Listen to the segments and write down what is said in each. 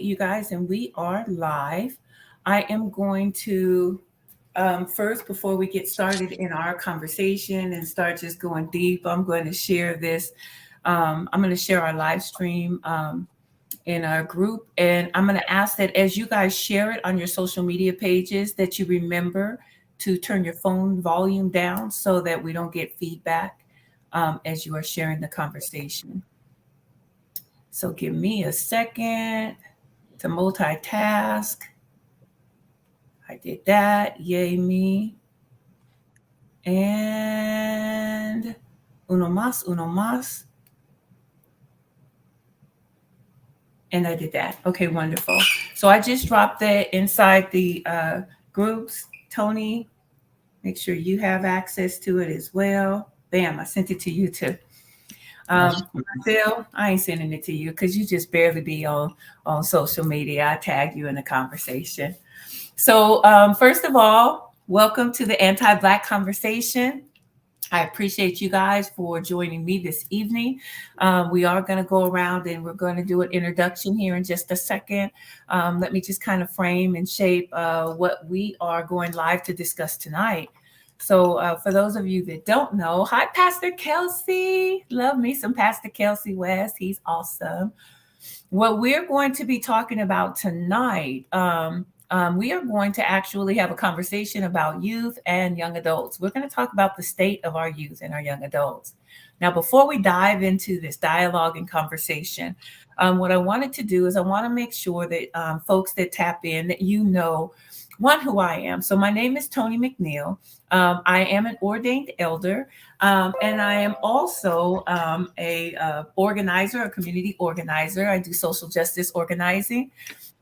you guys, and we are live. I am going to first, before we get started in our conversation and start just going deep, I'm going to share this. I'm going to share our live stream in our group, and I'm going to ask that as you guys share it on your social media pages, that you remember to turn your phone volume down so that we don't get feedback as you are sharing the conversation. So give me a second to multitask. I did that. Yay me. And uno más, uno más. And I did that. Okay, wonderful. So I just dropped that inside the groups. Tony, make sure you have access to it as well. Bam, I sent it to you too. Phil, I ain't sending it to you because you just barely be on social media. I tag you in the conversation. So first of all, welcome to the Anti-Black Conversation. I appreciate you guys for joining me this evening. We are going to go around and we're going to do an introduction here in just a second. Let me just kind of frame and shape what we are going live to discuss tonight. So for those of you that don't know, hi, Pastor Kelsey. Love me some Pastor Kelsey West. He's awesome. What we're going to be talking about tonight, we are going to actually have a conversation about youth and young adults. We're going to talk about the state of our youth and our young adults. Now, before we dive into this dialogue and conversation, what I wanted to do is I want to make sure that folks that tap in, that you know, one, who I am. So my name is Tony McNeil. I am an ordained elder, and I am also a organizer, a community organizer. I do social justice organizing.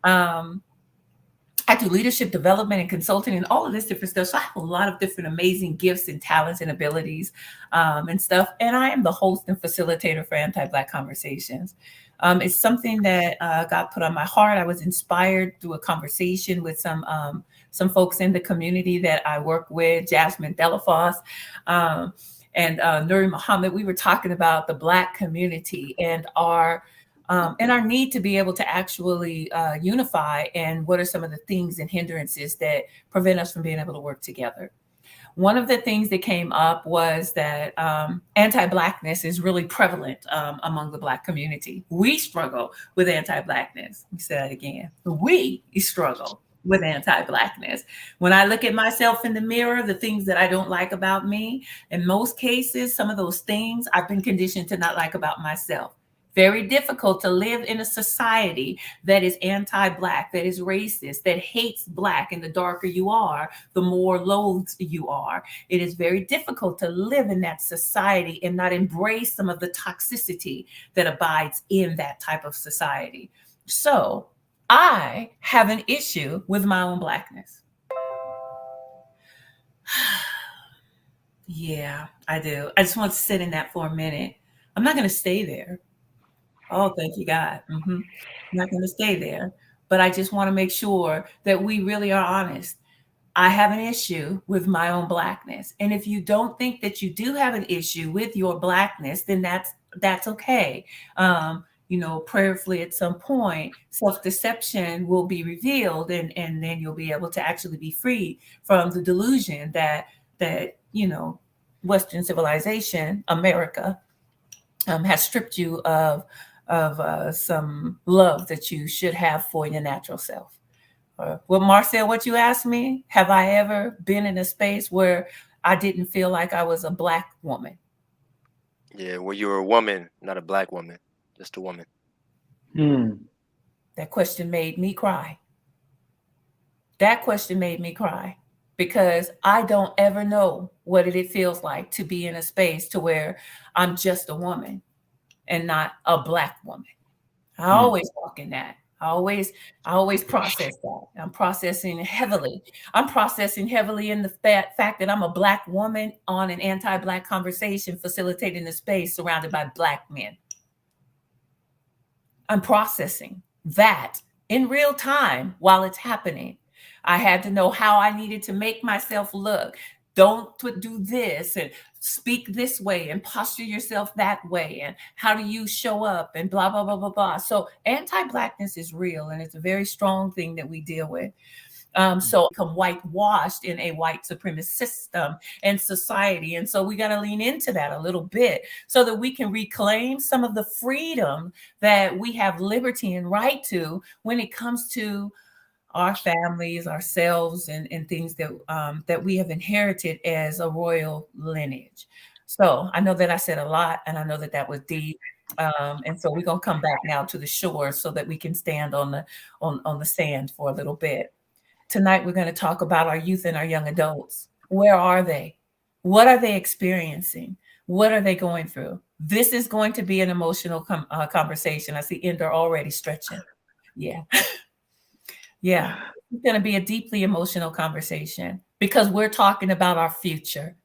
I do leadership development and consulting and all of this different stuff. So I have a lot of different amazing gifts and talents and abilities and stuff. And I am the host and facilitator for Anti-Black Conversations. It's something that got put on my heart. I was inspired through a conversation with some folks in the community that I work with, Jasmine Delafosse and Nuri Muhammad. We were talking about the Black community and our need to be able to actually unify, and what are some of the things and hindrances that prevent us from being able to work together. One of the things that came up was that anti-Blackness is really prevalent among the Black community. We struggle with anti-Blackness. Let me say that again. We struggle with anti-Blackness. When I look at myself in the mirror, the things that I don't like about me, in most cases, some of those things I've been conditioned to not like about myself. Very difficult to live in a society that is anti-Black, that is racist, that hates Black, and the darker you are, the more loathed you are. It is very difficult to live in that society and not embrace some of the toxicity that abides in that type of society. So I have an issue with my own Blackness. Yeah, I do. I just want to sit in that for a minute. I'm not going to stay there. Oh, thank you, God. I'm not going to stay there, but I just want to make sure that we really are honest. I have an issue with my own Blackness. And if you don't think that you do have an issue with your Blackness, then that's okay. Prayerfully at some point, self-deception will be revealed, and then you'll be able to actually be free from the delusion that Western civilization, America, has stripped you of some love that you should have for your natural self. Well, Marcel, what you asked me, have I ever been in a space where I didn't feel like I was a Black woman? Yeah, well, you're a woman, not a Black woman, just a woman. That question made me cry. That question made me cry because I don't ever know what it feels like to be in a space to where I'm just a woman and not a Black woman. I always walk in that. I always process that. I'm processing heavily. I'm processing heavily in the fact that I'm a Black woman on an anti-Black conversation, facilitating a space surrounded by Black men. I'm processing that in real time while it's happening. I had to know how I needed to make myself look. don't do this and speak this way and posture yourself that way, and how do you show up, and blah blah blah blah blah. So anti-blackness is real, and it's a very strong thing that we deal with. So become whitewashed in a white supremacist system and society. And so we got to lean into that a little bit so that we can reclaim some of the freedom that we have liberty and right to when it comes to our families, ourselves, and things that we have inherited as a royal lineage. So I know that I said a lot, and I know that that was deep. And so we're gonna come back now to the shore so that we can stand on the sand for a little bit. Tonight, we're going to talk about our youth and our young adults. Where are they? What are they experiencing? What are they going through? This is going to be an emotional conversation. I see Ender already stretching. Yeah. Yeah. It's going to be a deeply emotional conversation because we're talking about our future.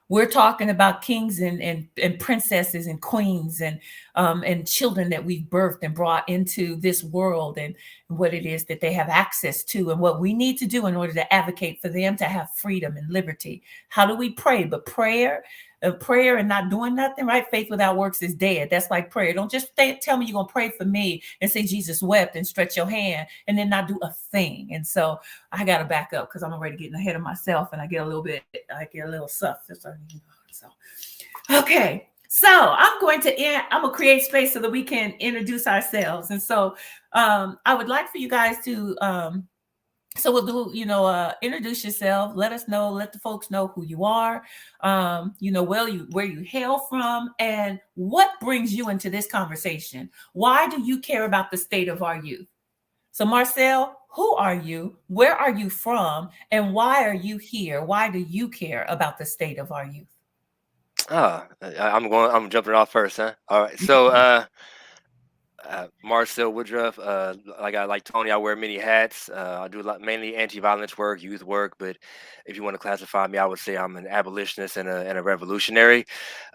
We're talking about kings and princesses and queens and children that we've birthed and brought into this world, and what it is that they have access to, and what we need to do in order to advocate for them to have freedom and liberty. How do we pray? But prayer and not doing nothing, right? Faith without works is dead. That's like prayer. Don't just tell me you're going to pray for me and say Jesus wept and stretch your hand and then not do a thing. And so I got to back up because I'm already getting ahead of myself, and I get a little stuff. So, okay. So I'm going to create space so that we can introduce ourselves. And so I would like for you guys to, so we'll do, introduce yourself, let us know, let the folks know who you are, where you hail from, and what brings you into this conversation. Why do you care about the state of our youth? So Marcel, who are you? Where are you from? And why are you here? Why do you care about the state of our youth? I'm jumping off first, huh? All right. So, Marcel Woodruff, like Tony, I wear many hats. I do a lot, mainly anti-violence work, youth work. But if you want to classify me, I would say I'm an abolitionist and a revolutionary.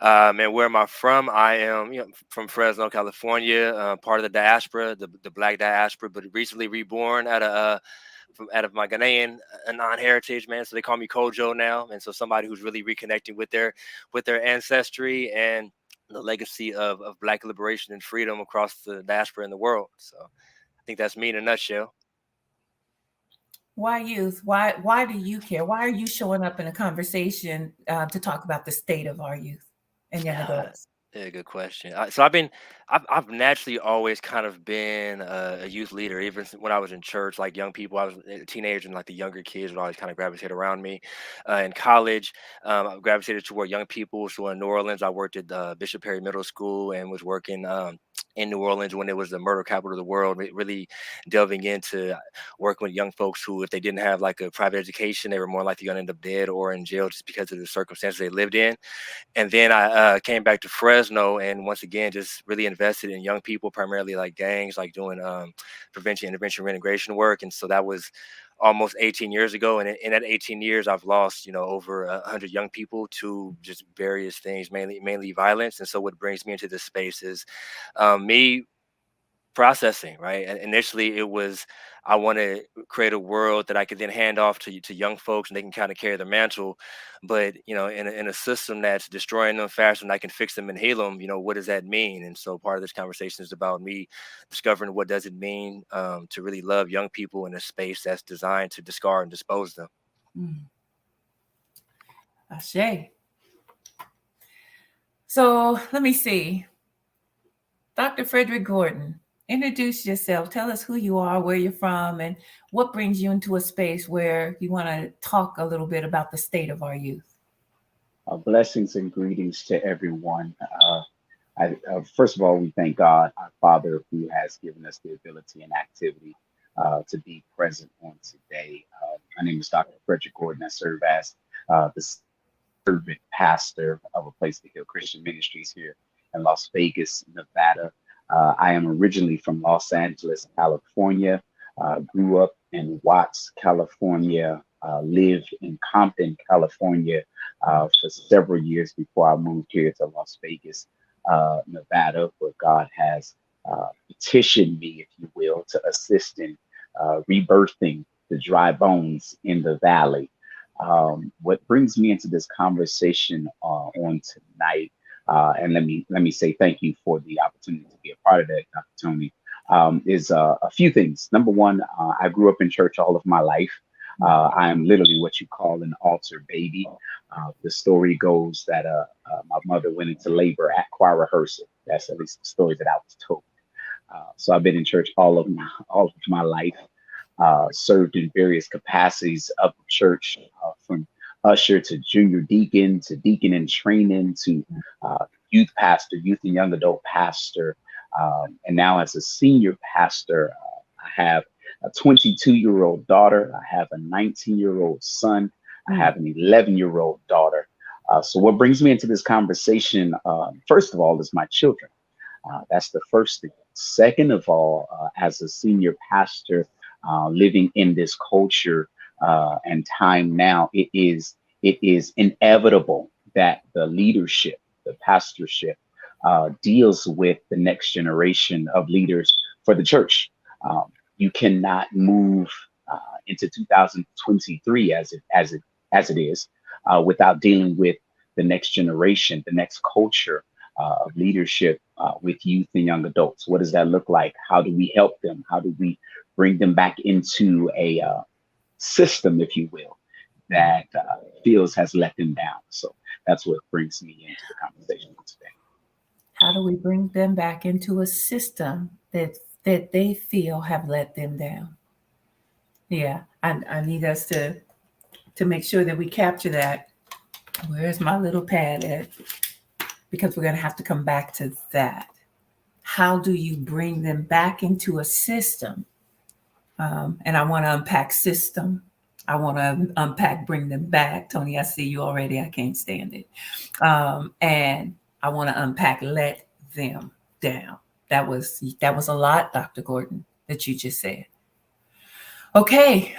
And where am I from? I am, from Fresno, California, part of the diaspora, the Black diaspora, but recently reborn out of my Ghanaian non-heritage, man. So they call me Kojo now, and so somebody who's really reconnecting with their ancestry and the legacy of Black liberation and freedom across the diaspora in the world. So I think that's me in a nutshell. Why youth? Why do you care? Why are you showing up in a conversation to talk about the state of our youth and young Yeah, adults? yeah, good question. So I've naturally always kind of been a youth leader, even when I was in church. Like young people, I was a teenager, and like the younger kids would always kind of gravitate around me. In college, I gravitated toward young people. So in New Orleans, I worked at Bishop Perry Middle School and was working. In New Orleans, when it was the murder capital of the world, really delving into working with young folks who, if they didn't have like a private education, they were more likely going to end up dead or in jail just because of the circumstances they lived in. And then I came back to Fresno, and once again just really invested in young people, primarily like gangs, like doing prevention, intervention, reintegration work. And so that was almost 18 years ago, and in that 18 years I've lost over 100 young people to just various things, mainly violence. And so what brings me into this space is me processing, right? And initially it was, I want to create a world that I could then hand off to young folks and they can kind of carry the mantle. But in a system that's destroying them faster than I can fix them and heal them, what does that mean? And so part of this conversation is about me discovering what does it mean to really love young people in a space that's designed to discard and dispose them. Mm. Ashe. So let me see. Dr. Frederick Gordon, introduce yourself. Tell us who you are, where you're from, and what brings you into a space where you want to talk a little bit about the state of our youth. Blessings and greetings to everyone. First of all, we thank God, our Father, who has given us the ability and activity to be present on today. My name is Dr. Frederick Gordon. I serve as the servant pastor of a place to heal Christian Ministries here in Las Vegas, Nevada. I am originally from Los Angeles, California. Grew up in Watts, California. Lived in Compton, California for several years before I moved here to Las Vegas, Nevada, where God has petitioned me, if you will, to assist in rebirthing the dry bones in the valley. What brings me into this conversation on tonight, and let me say thank you for the opportunity to be a part of that, Dr. Tony, is a few things. Number one, I grew up in church all of my life. I am literally what you call an altar baby. The story goes that my mother went into labor at choir rehearsal. That's at least the story that I was told. So I've been in church all of my life, served in various capacities of the church, from usher to junior deacon to deacon in training to youth pastor, youth and young adult pastor, and now as a senior pastor, I have a 22-year-old daughter, I have a 19-year-old son, I Mm. have an 11-year-old daughter. So what brings me into this conversation, first of all, is my children. That's the first thing. Second of all, as a senior pastor living in this culture and time now, it is inevitable that the leadership, the pastorship, deals with the next generation of leaders for the church. You cannot move into 2023 as it is without dealing with the next generation, the next culture of leadership with youth and young adults. What does that look like? How do we help them? How do we bring them back into a system, if you will, that feels has let them down? So that's what brings me into the conversation today. How do we bring them back into a system that they feel have let them down? Yeah, I need us to make sure that we capture that. Where's my little pad at? Because we're going to have to come back to that. How do you bring them back into a system? And I want to unpack system. I want to unpack bring them back. Tony, I see you already. I can't stand it. And I want to unpack let them down. That was a lot, Dr. Gordon, that you just said. Okay.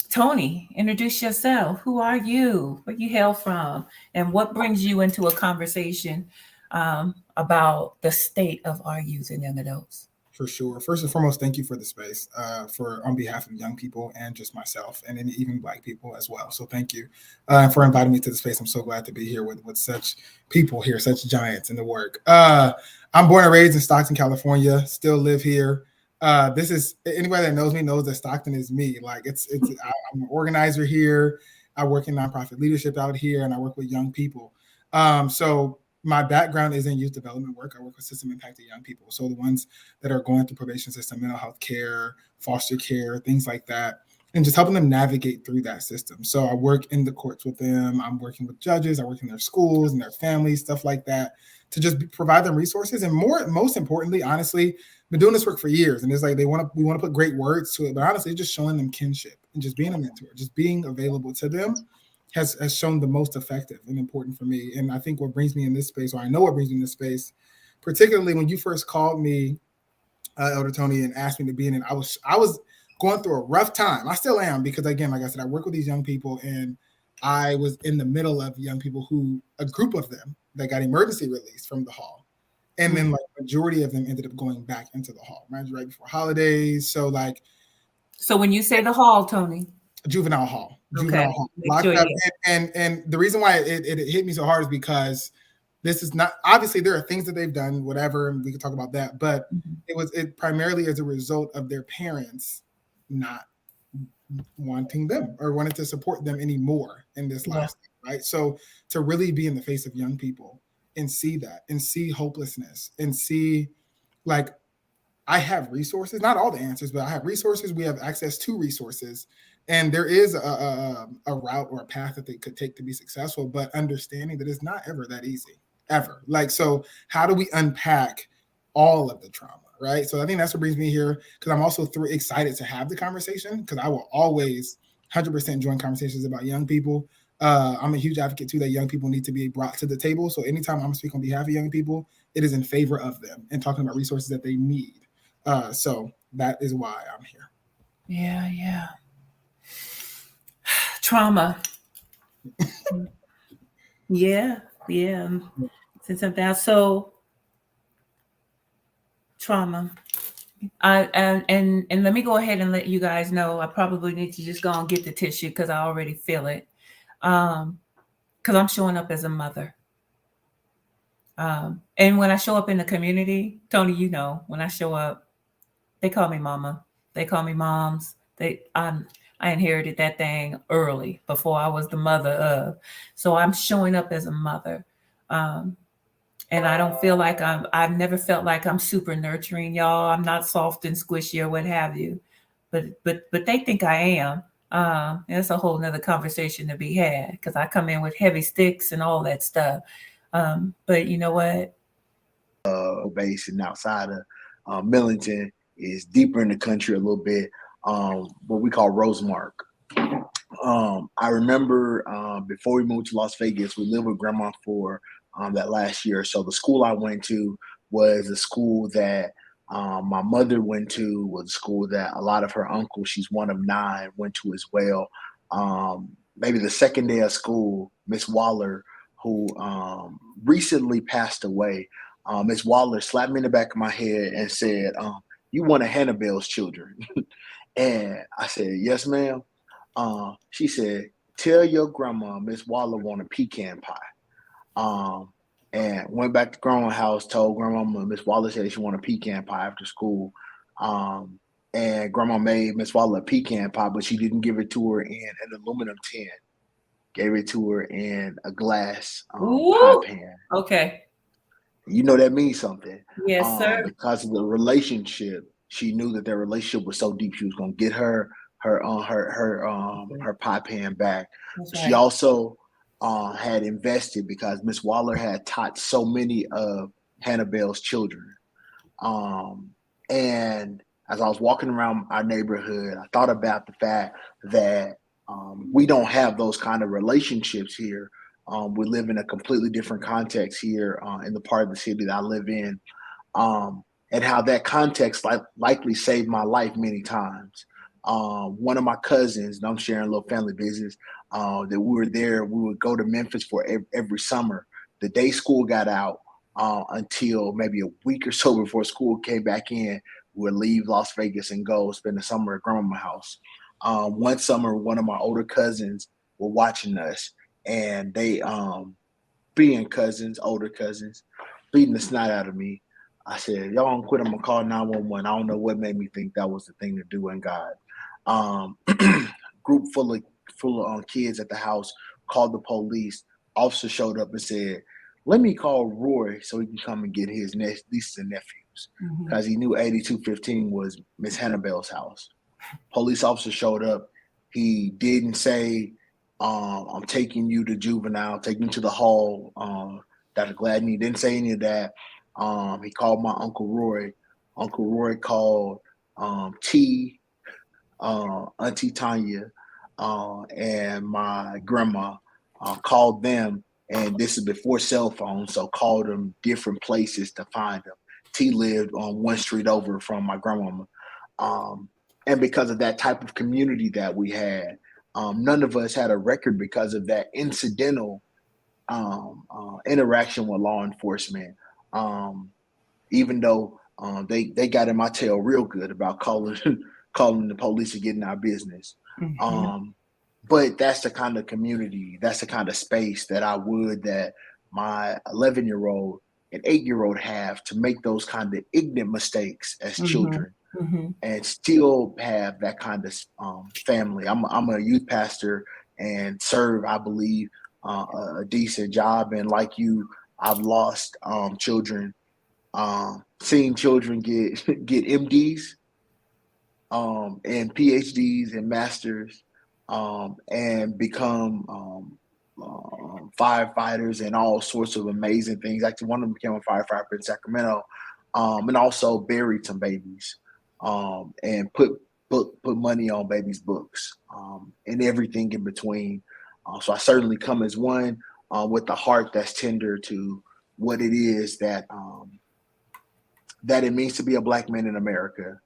Tony, introduce yourself. Who are you? Where you hail from? And what brings you into a conversation about the state of our youth and young adults? For sure. First and foremost, thank you for the space, for on behalf of young people and just myself, and then even Black people as well. So thank you for inviting me to the space. I'm so glad to be here with such people here, such giants in the work. I'm born and raised in Stockton, California. Still live here. This is anybody that knows me knows that Stockton is me. Like I'm an organizer here. I work in nonprofit leadership out here, and I work with young people. So my background is in youth development work. I work with system impacted young people. So the ones that are going through probation system, mental health care, foster care, things like that, and just helping them navigate through that system. So I work in the courts with them. I'm working with judges. I work in their schools and their families, stuff like that, to just provide them resources. And most importantly, honestly, been doing this work for years. And it's like we want to put great words to it, but honestly, just showing them kinship and just being a mentor, just being available to them has shown the most effective and important for me. And I think what brings me in this space, or I know what brings me in this space, particularly when you first called me, Elder Tony, and asked me to be in it, I was going through a rough time. I still am, because again, like I said, I work with these young people, and I was in the middle of young people a group of them that got emergency release from the hall. And then like majority of them ended up going back into the hall, right before holidays. So when you say the hall, Tony, juvenile hall, okay, locked sure, up. yeah. And the reason why it hit me so hard is because this is not, obviously there are things that they've done, whatever, and we can talk about that, but it primarily as a result of their parents not wanting them or wanting to support them anymore in this lifestyle, right? So to really be in the face of young people and see that and see hopelessness and see, like, I have resources, not all the answers, but I have resources. We have access to resources, and there is a route or a path that they could take to be successful, but understanding that it's not ever that easy, ever. Like, so how do we unpack all of the trauma, right? So I think that's what brings me here, because I'm also excited to have the conversation, because I will always 100% join conversations about young people. I'm a huge advocate too that young people need to be brought to the table. So anytime I'm speaking on behalf of young people, it is in favor of them and talking about resources that they need. So that is why I'm here. Yeah. Trauma. Yeah. Since I'm down. So trauma. And let me go ahead and let you guys know. I probably need to just go and get the tissue because I already feel it. Because I'm showing up as a mother. And when I show up in the community, Tony, you know, when I show up, they call me mama. They call me moms. I inherited that thing early before I was the mother of. So I'm showing up as a mother. Um, and I don't feel like I've never felt like I'm super nurturing, y'all. I'm not soft and squishy or what have you. But they think I am. And it's a whole nother conversation to be had because I come in with heavy sticks and all that stuff. But you know what? Base and outside of Millington is deeper in the country a little bit, what we call Rosemark. I remember before we moved to Las Vegas, we lived with grandma for that last year. So the school I went to was a school that my mother went to, was a school that a lot of her uncles, she's one of 9, went to as well. Maybe the second day of school, Miss Waller, who recently passed away, Miss Waller slapped me in the back of my head and said, "You one of Hannibal's children." And I said, "Yes, ma'am." She said, "Tell your grandma Miss Waller want a pecan pie." And went back to grandma's house, told grandma Miss Waller said she want a pecan pie after school. And grandma made Miss Waller a pecan pie, but she didn't give it to her in an aluminum tin. Gave it to her in a glass pie pan. Okay. You know that means something. Yes, sir. Because of the relationship, she knew that their relationship was so deep. She was gonna get her pie pan back. That's She right. also had invested because Miss Waller had taught so many of Hannibal's children. And as I was walking around our neighborhood, I thought about the fact that we don't have those kind of relationships here. We live in a completely different context here in the part of the city that I live in, and how that context likely saved my life many times. One of my cousins, and I'm sharing a little family business, that we were there, we would go to Memphis for every summer. The day school got out until maybe a week or so before school came back in, we would leave Las Vegas and go spend the summer at grandma's house. One summer, one of my older cousins were watching us, and they, being cousins, older cousins, beating the snot out of me. I said, "Y'all don't quit. I'm gonna call 911." I don't know what made me think that was the thing to do in God. Um, Group full of kids at the house called the police. Officer showed up and said, "Let me call Roy so he can come and get his nieces and nephews," because he knew 8215 was Miss Hannibal's house. Police officer showed up. He didn't say, "I'm taking you to juvenile, taking you to the hall." Dr. Gladney didn't say any of that. He called my Uncle Roy. Uncle Roy called T, Auntie Tanya, and my grandma. Called them, and this is before cell phones, so called them different places to find them. T lived on one street over from my grandmama. Um, and because of that type of community that we had, none of us had a record because of that incidental interaction with law enforcement. Um, Even though they got in my tail real good about calling calling the police and getting our business. But that's the kind of community, that's the kind of space that I would that my 11-year-old and 8-year-old have to make those kind of ignorant mistakes as children and still have that kind of family. I'm a youth pastor and serve, I believe, a decent job. And like you, I've lost children, seeing children get MDs and PhDs and masters, and become firefighters and all sorts of amazing things. Actually, one of them became a firefighter in Sacramento, and also buried some babies, and put money on babies' books, and everything in between. So I certainly come as one with the heart that's tender to what it is that that it means to be a Black man in America,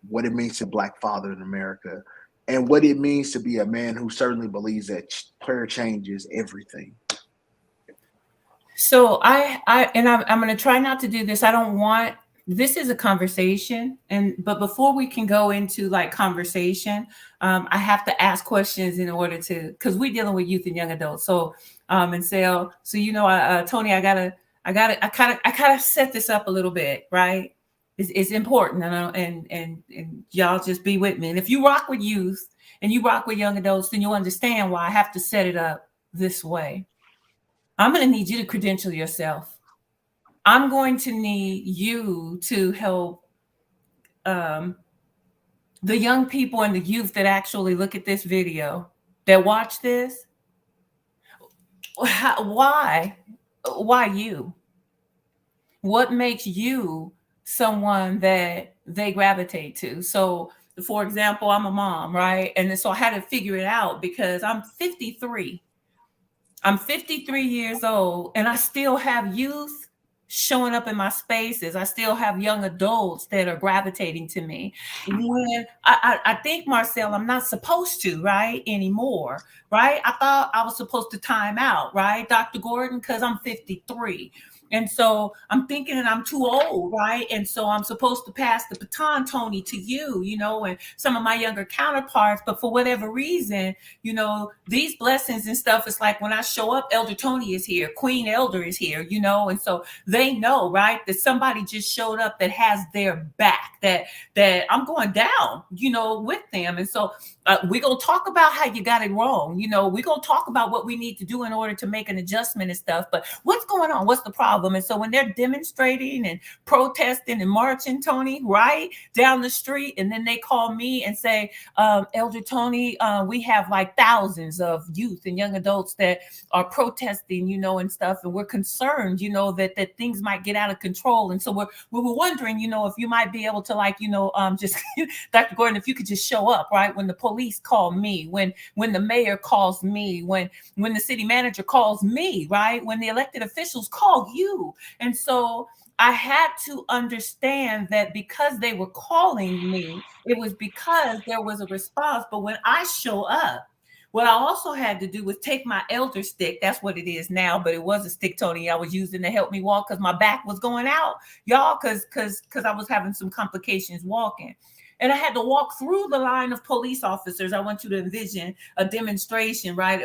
what it means to be a Black father in America, and what it means to be a man who certainly believes that prayer changes everything. So I'm going to try not to do this. I don't want this is a conversation, but before we can go into like conversation, I have to ask questions in order to, because we're dealing with youth and young adults. So and so Tony, I kind of set this up a little bit, right? It's important, and y'all just be with me. And if you rock with youth and you rock with young adults, then you'll understand why I have to set it up this way. I'm going to need you to credential yourself. I'm going to need you to help the young people and the youth that actually look at this video, that watch this. Why you? What makes you someone that they gravitate to? So, for example, I'm a mom, right? And so I had to figure it out because I'm 53. I'm 53 years old and I still have youth showing up in my spaces. I still have young adults that are gravitating to me. When I think, Marcel, I'm not supposed to, right, anymore, right? I thought I was supposed to time out, right, Dr. Gordon, because I'm 53. And so I'm thinking that I'm too old, right? And so I'm supposed to pass the baton, Tony, to you, and some of my younger counterparts. But for whatever reason, these blessings and stuff, it's like when I show up, Elder Tony is here, Queen Elder is here, and so they know, right, that somebody just showed up that has their back, that I'm going down, with them. And so we're going to talk about how you got it wrong. We're going to talk about what we need to do in order to make an adjustment and stuff. But what's going on? What's the problem? And so when they're demonstrating and protesting and marching, Tony, right, down the street, and then they call me and say, Elder Tony, we have like thousands of youth and young adults that are protesting, and stuff. And we're concerned, that things might get out of control. And so we were wondering, if you might be able to just Dr. Gordon, if you could just show up, right, when the police call me, when the mayor calls me, when the city manager calls me, right, when the elected officials call you. And so I had to understand that because they were calling me, it was because there was a response. But when I show up, what I also had to do was take my elder stick. That's what it is now, but it was a stick, Tony, I was using to help me walk because my back was going out, y'all, because I was having some complications walking. And I had to walk through the line of police officers. I want you to envision a demonstration, right,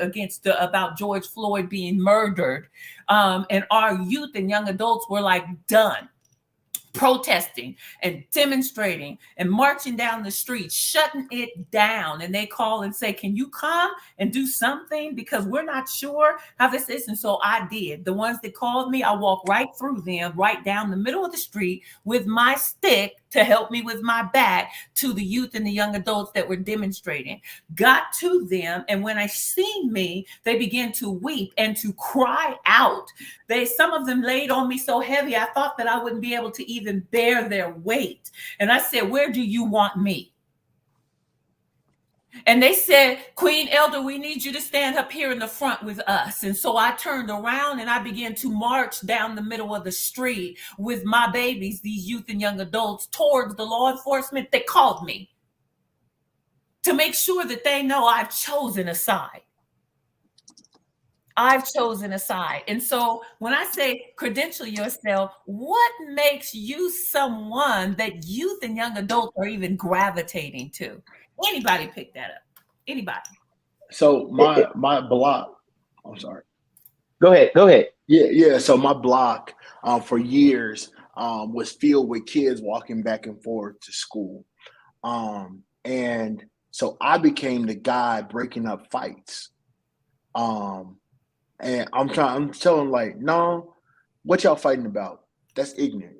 about George Floyd being murdered. And our youth and young adults were like done protesting and demonstrating and marching down the street, shutting it down. And they call and say, can you come and do something? Because we're not sure how this is. And so I did. The ones that called me, I walked right through them, right down the middle of the street with my stick to help me with my back to the youth and the young adults that were demonstrating. Got to them, and when they seen me, they began to weep and to cry out. Some of them laid on me so heavy, I thought that I wouldn't be able to even bear their weight. And I said, where do you want me? And they said, Queen Elder, we need you to stand up here in the front with us. And so I turned around and I began to march down the middle of the street with my babies, these youth and young adults, towards the law enforcement that called me to make sure that they know I've chosen a side. I've chosen a side. And so when I say credential yourself, what makes you someone that youth and young adults are even gravitating to? Anybody pick that up? Anybody? So my block, I'm sorry. Go ahead. Yeah. So my block for years was filled with kids walking back and forth to school. And so I became the guy breaking up fights. And I'm telling them, like, no, what y'all fighting about? That's ignorant.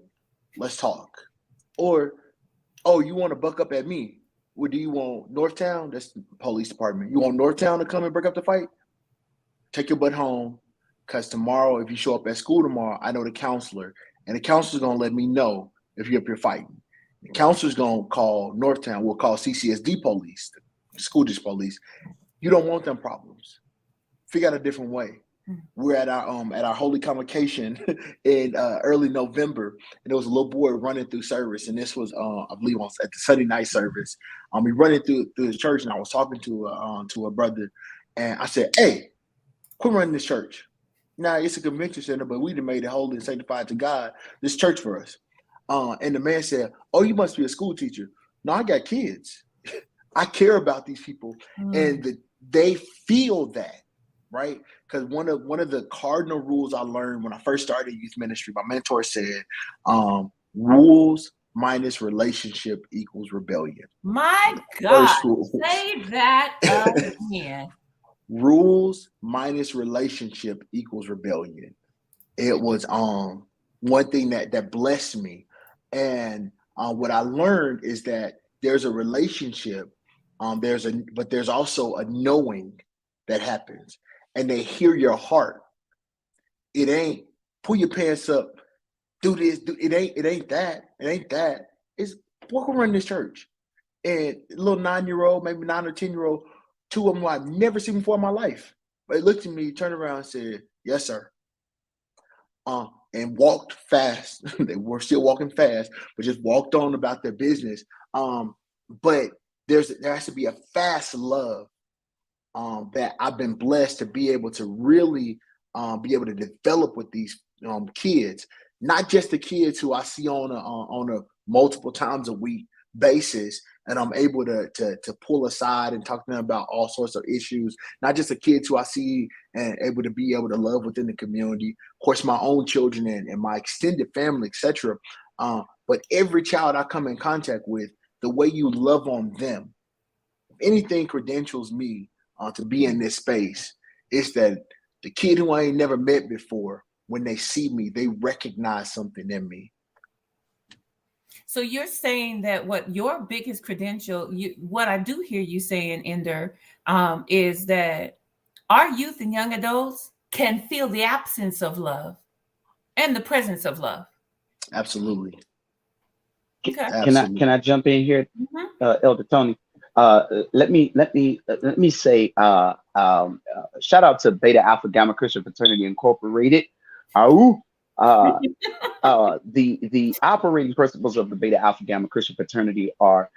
Let's talk. Or, oh, you want to buck up at me? What do you want? Northtown? That's the police department. You want Northtown to come and break up the fight? Take your butt home. Because tomorrow, if you show up at school tomorrow, I know the counselor. And the counselor's going to let me know if you're up here fighting. The counselor's going to call Northtown. We'll call CCSD police, the school district police. You don't want them problems. Figure out a different way. We're at our Holy Convocation in early November, and there was a little boy running through service, and this was I believe at the Sunday night service. He running through the church, and I was talking to a brother, and I said, "Hey, quit running this church. Now it's a convention center, but we done made it holy and sanctified to God. This church for us." And the man said, "Oh, you must be a school teacher." No, I got kids. I care about these people, and they feel that, right? Because one of the cardinal rules I learned when I first started youth ministry, my mentor said, "Rules minus relationship equals rebellion." My God, First rule. say that again. Rules minus relationship equals rebellion. It was one thing that blessed me, and what I learned is that there's a relationship, but there's also a knowing that happens, and they hear your heart. It ain't pull your pants up, do this, it ain't that. It's walk around this church, and a little 9-year-old, maybe 9 or 10-year-old, two of them I've never seen before in my life. But they looked at me, turned around, and said, "Yes, sir." And walked fast. They were still walking fast, but just walked on about their business. But there has to be a fast love that I've been blessed to be able to really be able to develop with these kids, not just the kids who I see on a multiple times a week basis, and I'm able to pull aside and talk to them about all sorts of issues, not just the kids who I see and able to love within the community, of course, my own children and my extended family, etc. But every child I come in contact with, the way you love on them, if anything credentials me to be in this space, is that the kid who I ain't never met before, when they see me, they recognize something in me. So you're saying that what your biggest credential, what I do hear you saying, Ender, is that our youth and young adults can feel the absence of love and the presence of love. Absolutely. Okay. Can I jump in here, Mm-hmm. Elder Tony? Let me say shout out to Beta Alpha Gamma Christian Fraternity Incorporated. Au. The operating principles of the Beta Alpha Gamma Christian Fraternity are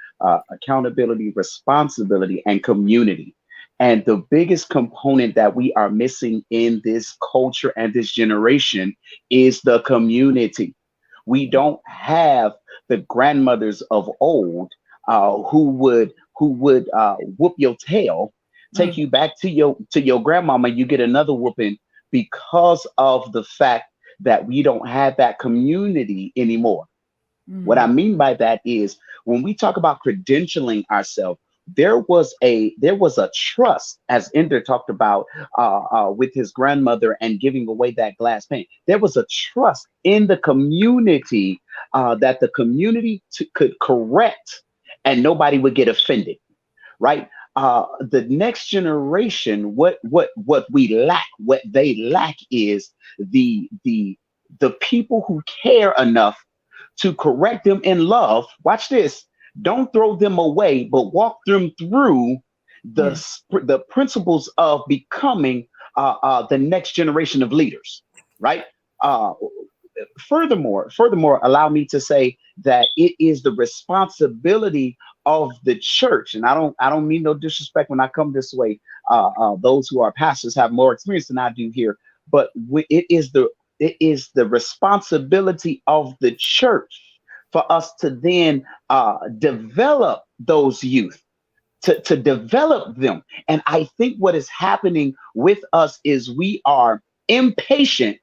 accountability, responsibility, and community. And the biggest component that we are missing in this culture and this generation is the community. We don't have the grandmothers of old who would whoop your tail, take you back to your grandmama. You get another whooping because of the fact that we don't have that community anymore. What I mean by that is when we talk about credentialing ourselves, there was a trust, as Ender talked about with his grandmother and giving away that glass pane. There was a trust in the community that the community could correct and nobody would get offended, right? The next generation, what we lack, what they lack is the people who care enough to correct them in love. Watch this. Don't throw them away, but walk them through the principles of becoming the next generation of leaders, right? Furthermore, allow me to say that it is the responsibility of the church, and I don't mean no disrespect when I come this way. Those who are pastors have more experience than I do here, but it is the responsibility of the church for us to then develop those youth, to develop them. And I think what is happening with us is we are impatient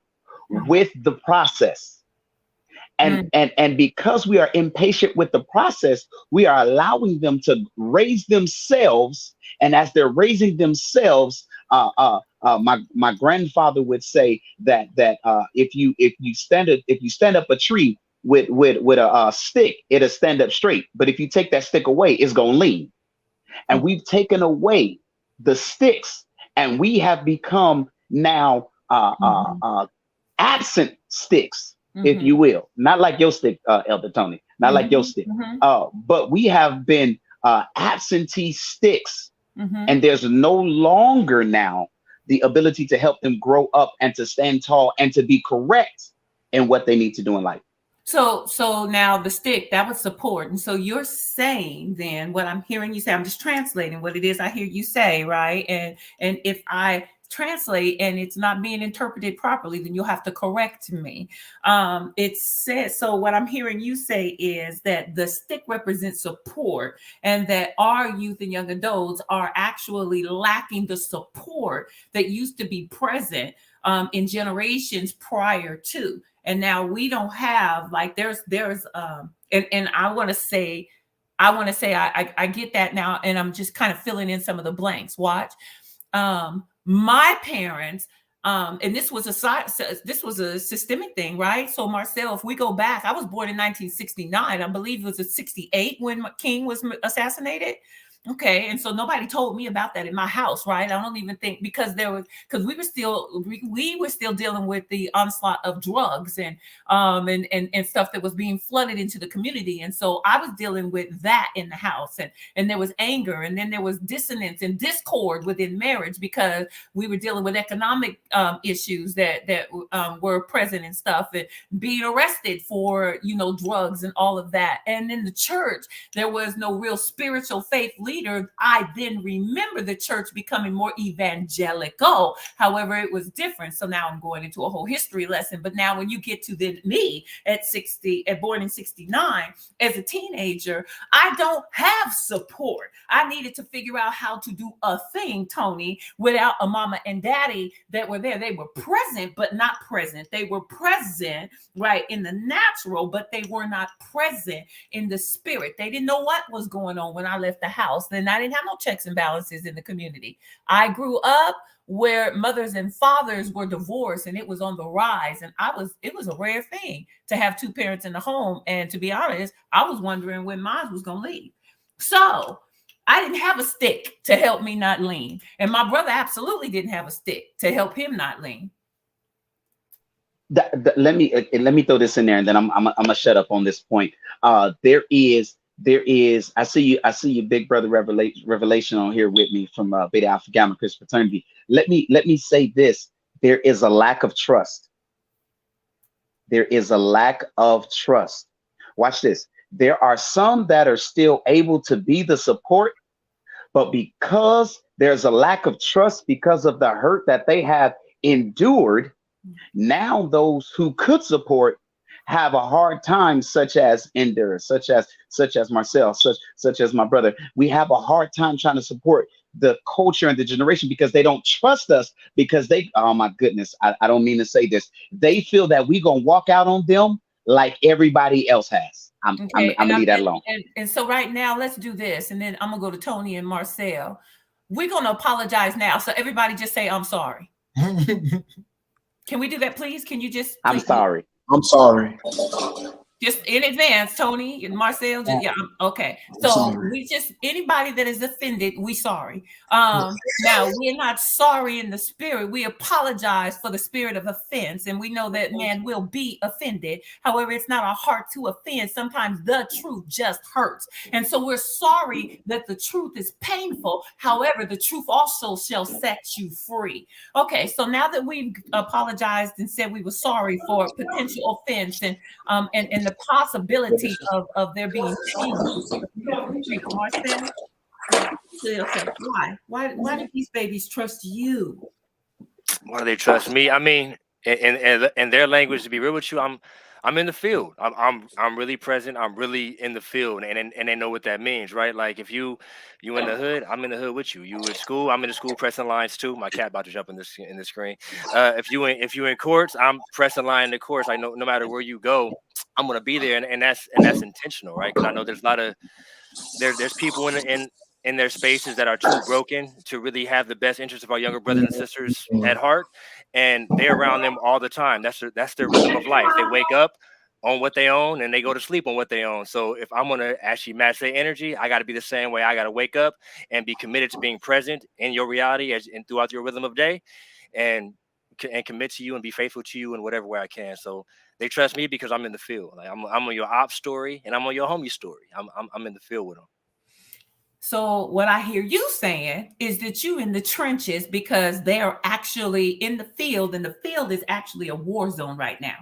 with the process. And because we are impatient with the process, we are allowing them to raise themselves. And as they're raising themselves, my grandfather would say that if you stand up a tree with a stick, it'll stand up straight. But if you take that stick away, it's gonna lean. And we've taken away the sticks, and we have become now absent sticks, if you will. Not like your stick, Elder Tony, not like your stick. But we have been absentee sticks, and there's no longer now the ability to help them grow up and to stand tall and to be correct in what they need to do in life. So now the stick, that was support. And so you're saying then what I'm hearing you say, I'm just translating what it is I hear you say, right? And if I translate and it's not being interpreted properly, then you'll have to correct me. It says, so what I'm hearing you say is that the stick represents support, and that our youth and young adults are actually lacking the support that used to be present in generations prior to. And now we don't have, like, and I want to say, I get that now, and I'm just kind of filling in some of the blanks. Watch. My parents, and this was a systemic thing, right? So Marcel, if we go back, I was born in 1969. I believe it was a 68 when King was assassinated. Okay, and so nobody told me about that in my house, right? I don't even think, because we were still dealing with the onslaught of drugs and stuff that was being flooded into the community, and so I was dealing with that in the house, and there was anger, and then there was dissonance and discord within marriage because we were dealing with economic issues that were present and stuff, and being arrested for drugs and all of that, and in the church there was no real spiritual faith leader. I then remember the church becoming more evangelical. However, it was different. So now I'm going into a whole history lesson. But now when you get to me at 60, born in 69, as a teenager, I don't have support. I needed to figure out how to do a thing, Tony, without a mama and daddy that were there. They were present, but not present. They were present, right, in the natural, but they were not present in the spirit. They didn't know what was going on when I left the house. Then I didn't have no checks and balances in the community. I grew up where mothers and fathers were divorced, and it was on the rise. And it was a rare thing to have two parents in the home. And to be honest, I was wondering when mine was going to leave. So I didn't have a stick to help me not lean. And my brother absolutely didn't have a stick to help him not lean. Let me throw this in there, and then I'm gonna shut up on this point. There is, I see you, big brother revelation on here with me from Beta Alpha Gamma Christian fraternity. Let me say this: there is a lack of trust. There is a lack of trust. Watch this. There are some that are still able to be the support, but because there's a lack of trust because of the hurt that they have endured, now those who could support have a hard time, such as Ender, such as Marcel, such as my brother. We have a hard time trying to support the culture and the generation because they don't trust us, because they, oh my goodness, I don't mean to say this. They feel that we gonna walk out on them like everybody else has. I'm gonna leave that alone. And so right now, let's do this, and then I'm gonna go to Tony and Marcel. We're gonna apologize now. So everybody just say, I'm sorry. Can we do that, please? Can you just? I'm sorry. I'm sorry. Just in advance, Tony and Marcel. Okay. So we just, anybody that is offended, we sorry. Now we're not sorry in the spirit. We apologize for the spirit of offense, and we know that man will be offended. However, it's not our heart to offend. Sometimes the truth just hurts, and so we're sorry that the truth is painful. However, the truth also shall set you free. Okay. So now that we've apologized and said we were sorry for potential offense and the possibility of there being why do these babies trust you? Why do they trust me? I mean, in their language, to be real with you, I'm in the field. I'm really present. I'm really in the field, and they know what that means, right? Like if you in the hood, I'm in the hood with you. You at school, I'm in the school pressing lines too. My cat about to jump in the screen. If you in courts, I'm pressing line in the courts. I know no matter where you go, I'm gonna be there, and that's intentional, right? Because I know there's a lot of there's people in their spaces that are too broken to really have the best interests of our younger brothers and sisters at heart, and they're around them all the time. That's their rhythm of life. They wake up on what they own and they go to sleep on what they own. So if I'm gonna actually match their energy, I got to be the same way. I got to wake up and be committed to being present in your reality and throughout your rhythm of day, and commit to you and be faithful to you in whatever way I can. So they trust me because I'm in the field. Like I'm on your op story and I'm on your homie story. I'm in the field with them. So what I hear you saying is that you in the trenches because they are actually in the field, and the field is actually a war zone right now.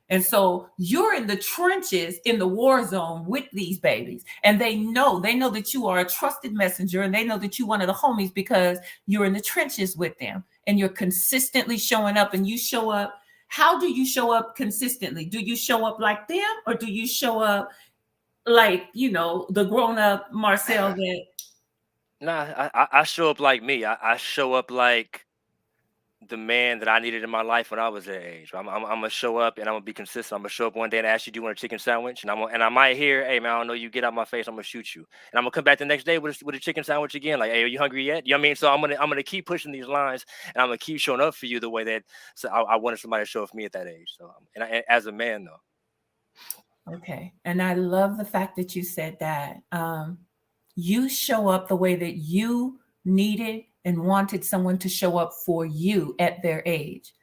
And so you're in the trenches in the war zone with these babies. And they know that you are a trusted messenger, and they know that you're one of the homies because you're in the trenches with them and you're consistently showing up, and you show up. How do you show up consistently? Do you show up like them, or do you show up like, the grown up Marcel that? Nah, I show up like me. I show up like the man that I needed in my life when I was that age. I'm gonna show up and I'm gonna be consistent. I'm gonna show up one day and ask you, do you want a chicken sandwich? And I might hear, hey man, I don't know, you get out my face, I'm gonna shoot you. And I'm gonna come back the next day with a chicken sandwich again. Like, hey, are you hungry yet? You know what I mean? So I'm gonna keep pushing these lines, and I'm gonna keep showing up for you the way that I wanted somebody to show up for me at that age. So, as a man though. Okay. And I love the fact that you said that. You show up the way that you needed and wanted someone to show up for you at their age.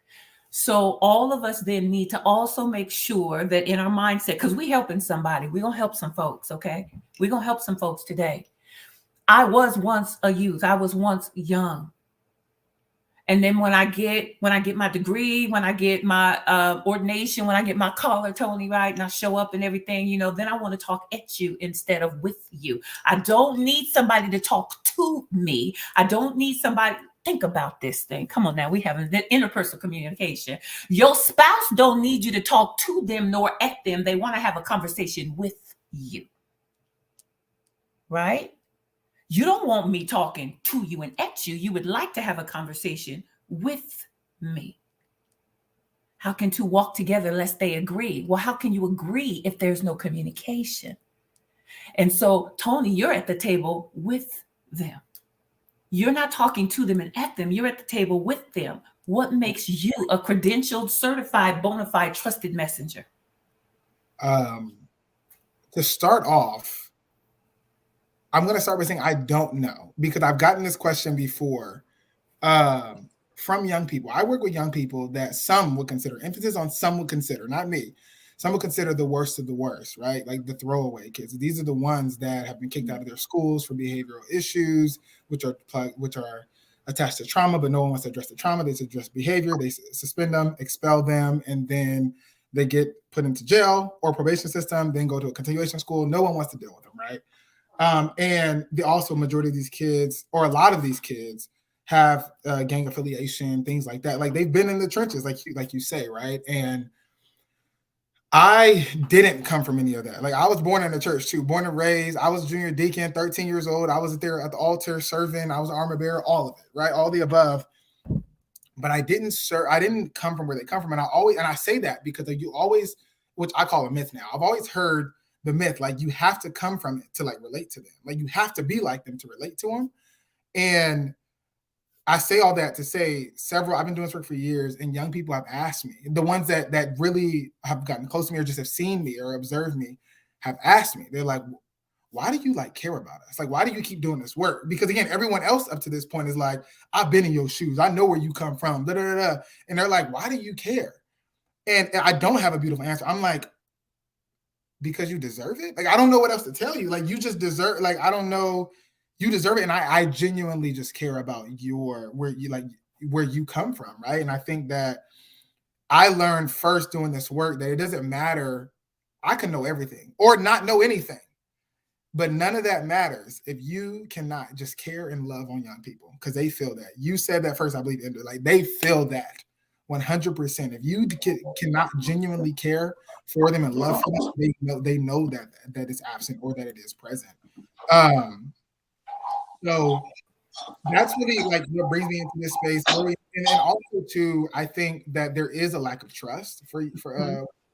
So all of us then need to also make sure that in our mindset, because we helping somebody, we're going to help some folks, okay? We're going to help some folks today. I was once a youth. I was once young. And then when I get my degree, when I get my ordination, when I get my collar, Tony, right, and I show up and everything, then I want to talk at you instead of with you. I don't need somebody to talk to me. I don't need somebody. Think about this thing. Come on now. We have interpersonal communication. Your spouse don't need you to talk to them nor at them. They want to have a conversation with you. Right? You don't want me talking to you and at you. You would like to have a conversation with me. How can two walk together lest they agree? Well, how can you agree if there's no communication? And so, Tony, you're at the table with them. You're not talking to them and at them. You're at the table with them. What makes you a credentialed, certified, bona fide, trusted messenger? To start off, I'm going to start by saying I don't know, because I've gotten this question before from young people. I work with young people that some would consider, emphasis on some would consider, not me, some would consider the worst of the worst, right? Like the throwaway kids. These are the ones that have been kicked out of their schools for behavioral issues, which are attached to trauma, but no one wants to address the trauma. They address behavior, they suspend them, expel them, and then they get put into jail or probation system, then go to a continuation school. No one wants to deal with them, right? And also majority of these kids, or a lot of these kids, have gang affiliation, things like that. Like they've been in the trenches, like you say, right? And I didn't come from any of that. Like I was born in the church too, born and raised. I was junior deacon, 13 years old. I was there at the altar serving. I was an armor bearer, all of it, right? All the above. But I didn't come from where they come from. And I say that because you always, which I call a myth now, I've always heard the myth, like you have to come from it to like relate to them. Like you have to be like them to relate to them. And I say all that to say I've been doing this work for years, and young people have asked me, the ones that really have gotten close to me or just have seen me or observed me have asked me, they're like, why do you like care about us? Like, why do you keep doing this work? Because again, everyone else up to this point is like, I've been in your shoes. I know where you come from. Da, da, da, da. And they're like, why do you care? And I don't have a beautiful answer. I'm like, because you deserve it. Like, I don't know what else to tell you. Like, you just deserve, like, I don't know, you deserve it. And I genuinely just care about where you come from. Right. And I think that I learned first doing this work that it doesn't matter. I can know everything or not know anything, but none of that matters if you cannot just care and love on young people, because they feel that. You said that first, I believe, like they feel that 100%. If you cannot genuinely care for them and love for them, they know that it's absent or that it is present. So that's really like what brings me into this space. And also too, I think that there is a lack of trust for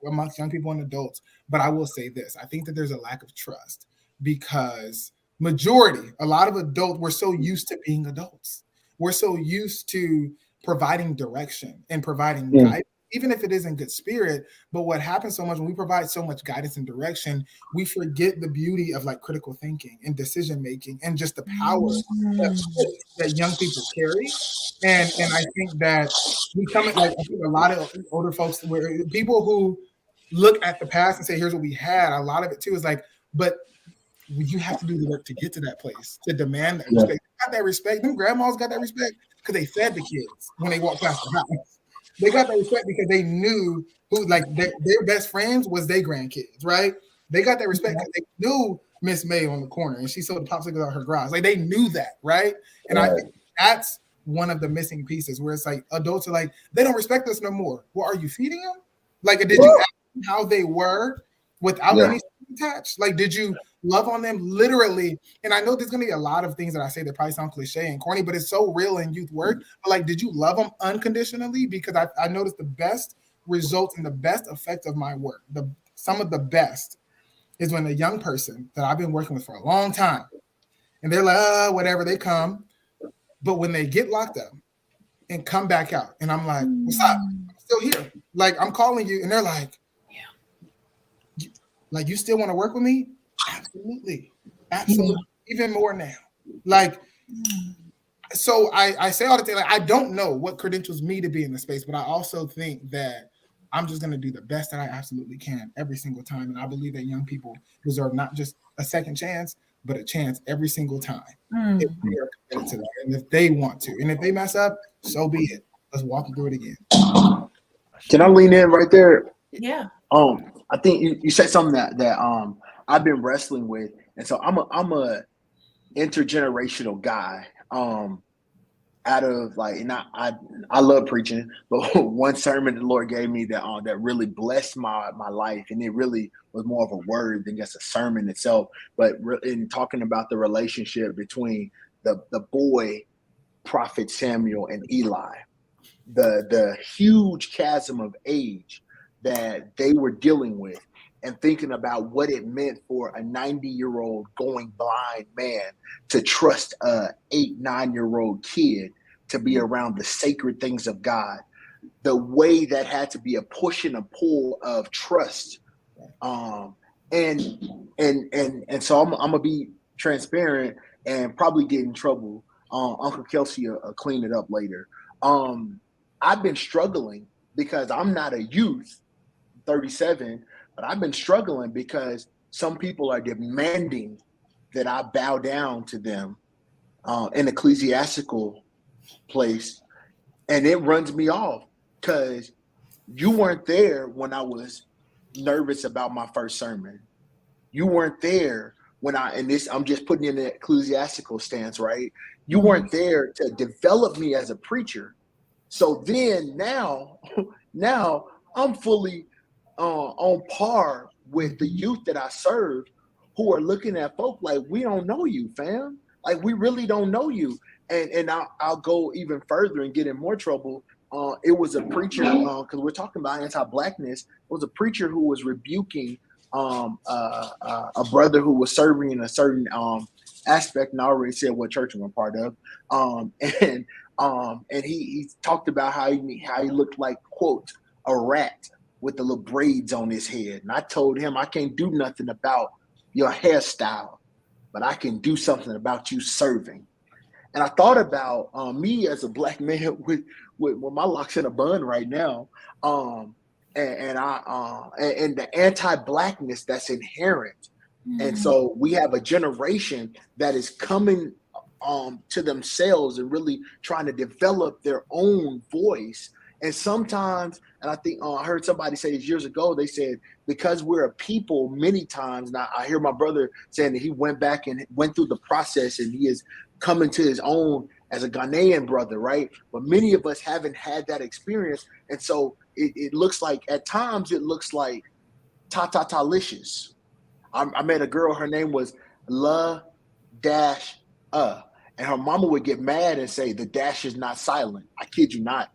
amongst young people and adults. But I will say this: I think that there's a lack of trust because a lot of adults, we're so used to being adults. We're so used to providing direction and providing guidance, even if it is in good spirit. But what happens so much when we provide so much guidance and direction, we forget the beauty of like critical thinking and decision making and just the power that young people carry. And I think that we come at like I think a lot of older folks, where people who look at the past and say, here's what we had, a lot of it too is like, but you have to do the work to get to that place, to demand that respect. Got that respect. Them grandmas got that respect because they fed the kids when they walked past the house. They got that respect because they knew who like their best friends was their grandkids, right? They got that respect because they knew Miss May on the corner and she sold the popsicles out her garage. Like they knew that, right? And I Right. think that's one of the missing pieces where it's like adults are like, they don't respect us no more. Well, are you feeding them? Like, did you ask them how they were without Yeah. any attached? Like, did you love on them literally? And I know there's gonna be a lot of things that I say that probably sound cliche and corny, but it's so real in youth work. But like, did you love them unconditionally? Because I noticed the best results and the best effect of my work, some of the best is when a young person that I've been working with for a long time, and they're like, whatever, they come, but when they get locked up and come back out, and I'm like, what's up? I'm still here. Like, I'm calling you, and they're like, like, you still want to work with me? Absolutely. Absolutely. Even more now. Like, so I say all the time, like, I don't know what credentials me to be in the space, but I also think that I'm just going to do the best that I absolutely can every single time. And I believe that young people deserve not just a second chance, but a chance every single time if they are committed to that and if they want to. And if they mess up, so be it. Let's walk them through it again. Can I lean in right there? Yeah. I think you said something that I've been wrestling with, and so I'm a intergenerational guy. Out of like, and I love preaching, but one sermon the Lord gave me that really blessed my life, and it really was more of a word than just a sermon itself. But in talking about the relationship between the boy prophet Samuel and Eli, the huge chasm of age that they were dealing with, and thinking about what it meant for a 90-year-old going blind man to trust a 8-9-year-old kid to be around the sacred things of God, the way that had to be a push and a pull of trust. And so I'm gonna be transparent and probably get in trouble. Uncle Kelsey will clean it up later. I've been struggling because I'm not a youth, 37, but I've been struggling because some people are demanding that I bow down to them in ecclesiastical place, and it runs me off because you weren't there when I was nervous about my first sermon. You weren't there when I'm just putting in the ecclesiastical stance, right? You weren't there to develop me as a preacher. So then now I'm fully on par with the youth that I serve, who are looking at folk like, we don't know you, fam. Like, we really don't know you. And I'll go even further and get in more trouble. It was a preacher, because we're talking about anti-Blackness. It was a preacher who was rebuking a brother who was serving in a certain aspect, and I already said what church I'm a part of. And he talked about how he looked like, quote, a rat with the little braids on his head. And I told him, I can't do nothing about your hairstyle, but I can do something about you serving. And I thought about me as a black man with my locks in a bun right now, and the anti-Blackness that's inherent. And so we have a generation that is coming to themselves and really trying to develop their own voice. And sometimes, and I think I heard somebody say this years ago, they said, because we're a people many times, and I hear my brother saying that he went back and went through the process and he is coming to his own as a Ghanaian brother, right? But many of us haven't had that experience. And so it looks like, at times, it looks like ta-ta-ta-licious. I met a girl, her name was La Dash and her mama would get mad and say, the dash is not silent. I kid you not.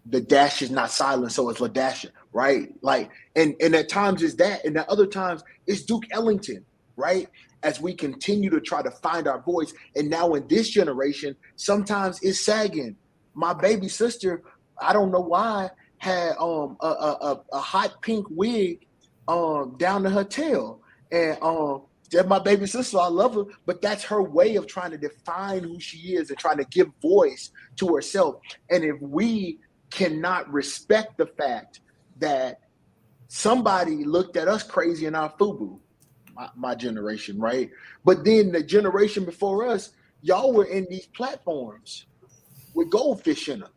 The dash is not silent, so it's La Dash, right? Like, and at times it's that, and at other times it's Duke Ellington, right? As we continue to try to find our voice. And now in this generation, sometimes it's sagging. My baby sister, I don't know why, had a hot pink wig down to her tail. And that's my baby sister. I love her, but that's her way of trying to define who she is and trying to give voice to herself. And if we cannot respect the fact that somebody looked at us crazy in our FUBU, my generation, right? But then the generation before us, y'all were in these platforms with goldfish in them,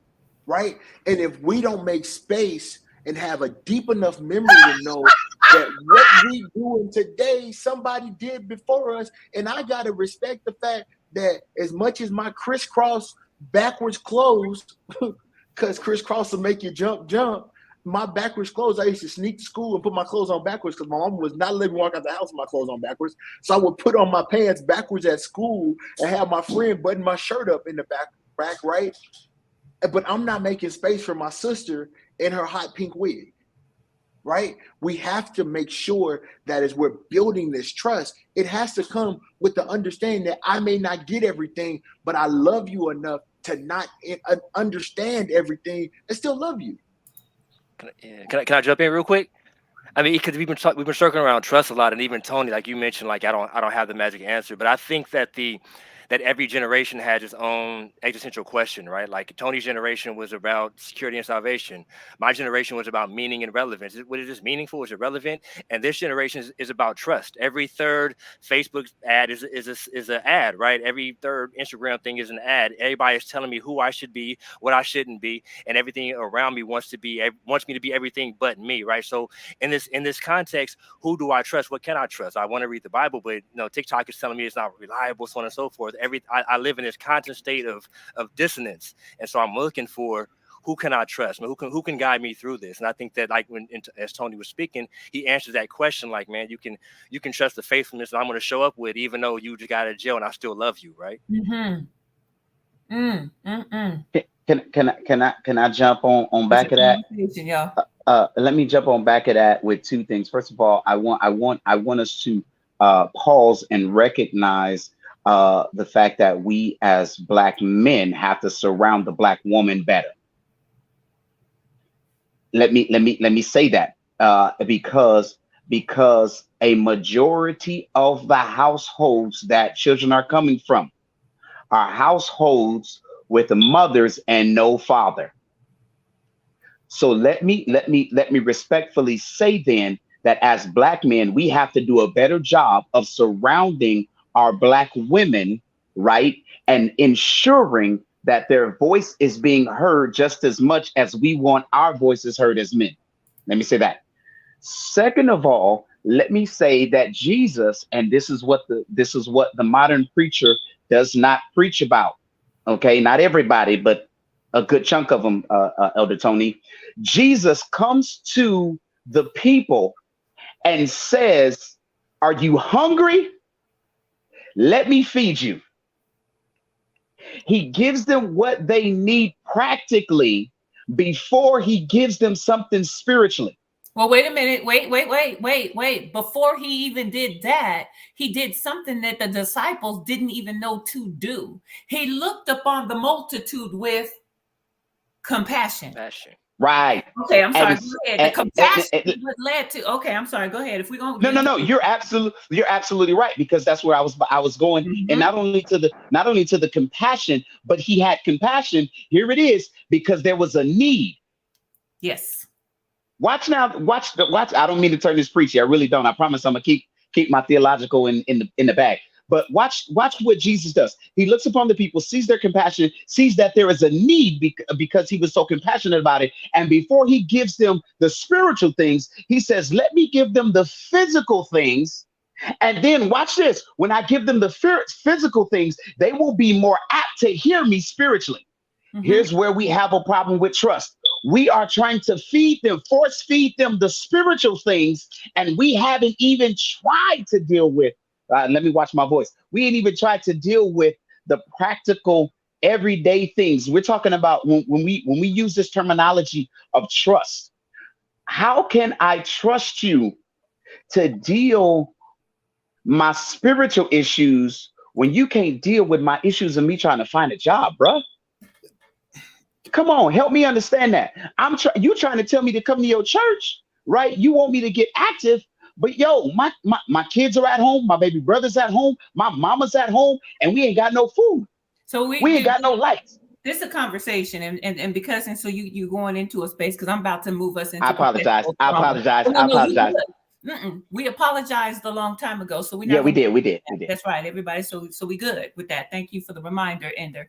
right? And if we don't make space and have a deep enough memory to know that what we doing today, somebody did before us. And I got to respect the fact that as much as my crisscross backwards clothes, because crisscross will make you jump, my backwards clothes, I used to sneak to school and put my clothes on backwards because my mom was not letting me walk out the house with my clothes on backwards. So I would put on my pants backwards at school and have my friend button my shirt up in the back, right? But I'm not making space for my sister in her hot pink wig, right? We have to make sure that as we're building this trust, it has to come with the understanding that I may not get everything, but I love you enough to not understand everything and still love you. Can I jump in real quick? I mean, because we've been circling around trust a lot, and even Tony, like you mentioned, like I don't have the magic answer, but I think that that every generation has its own existential question, right? Like Tony's generation was about security and salvation. My generation was about meaning and relevance. Was this meaningful? Is it relevant? And this generation is about trust. Every third Facebook ad is an ad, right? Every third Instagram thing is an ad. Everybody is telling me who I should be, what I shouldn't be, and everything around me wants me to be everything but me, right? So in this context, who do I trust? What can I trust? I want to read the Bible, but TikTok is telling me it's not reliable, so on and so forth. I live in this constant state of dissonance, and so I'm looking for who can I trust? Who can guide me through this? And I think that, like as Tony was speaking, he answers that question like, man, you can trust the faithfulness that I'm going to show up with, even though you just got out of jail, and I still love you, right? Can I jump on back of that? Yeah. Let me jump on back of that with two things. First of all, I want us to pause and recognize the fact that we as Black men have to surround the Black woman better. Let me say that because a majority of the households that children are coming from are households with mothers and no father. So let me respectfully say then that as Black men, we have to do a better job of surrounding our Black women, right? And ensuring that their voice is being heard just as much as we want our voices heard as men. Let me say that. Second of all, let me say that Jesus, and this is what the modern preacher does not preach about. Okay, not everybody, but a good chunk of them, Elder Tony. Jesus comes to the people and says, "Are you hungry? Let me feed you." He gives them what they need practically before he gives them something spiritually. Well, wait a minute. Wait. Before he even did that, he did something that the disciples didn't even know to do. He looked upon the multitude with compassion. Right. Okay, I'm sorry. Go ahead. The compassion led to. Okay, I'm sorry. Go ahead. If we're going. No. You're absolutely right, because that's where I was going, and not only to the compassion, but he had compassion. Here it is, because there was a need. Yes. Watch. I don't mean to turn this preachy. I really don't. I promise I'm gonna keep my theological in the bag. But watch what Jesus does. He looks upon the people, sees their compassion, sees that there is a need because he was so compassionate about it. And before he gives them the spiritual things, he says, "Let me give them the physical things. And then watch this. When I give them the physical things, they will be more apt to hear me spiritually." Here's where we have a problem with trust. We are trying to force feed them the spiritual things, and we haven't even tried to deal with. Let me watch my voice. We ain't even tried to deal with the practical, everyday things. We're talking about when we use this terminology of trust. How can I trust you to deal my spiritual issues when you can't deal with my issues of me trying to find a job, bruh? Come on, help me understand that. You trying to tell me to come to your church, right? You want me to get active, but yo, my kids are at home, my baby brother's at home, my mama's at home, and we ain't got no food. So we ain't got no lights. This is a conversation, and because so you going into a space, because I'm about to move us into. I apologize. We apologized a long time ago, so we did. That's right, everybody. So we good with that. Thank you for the reminder, Ender.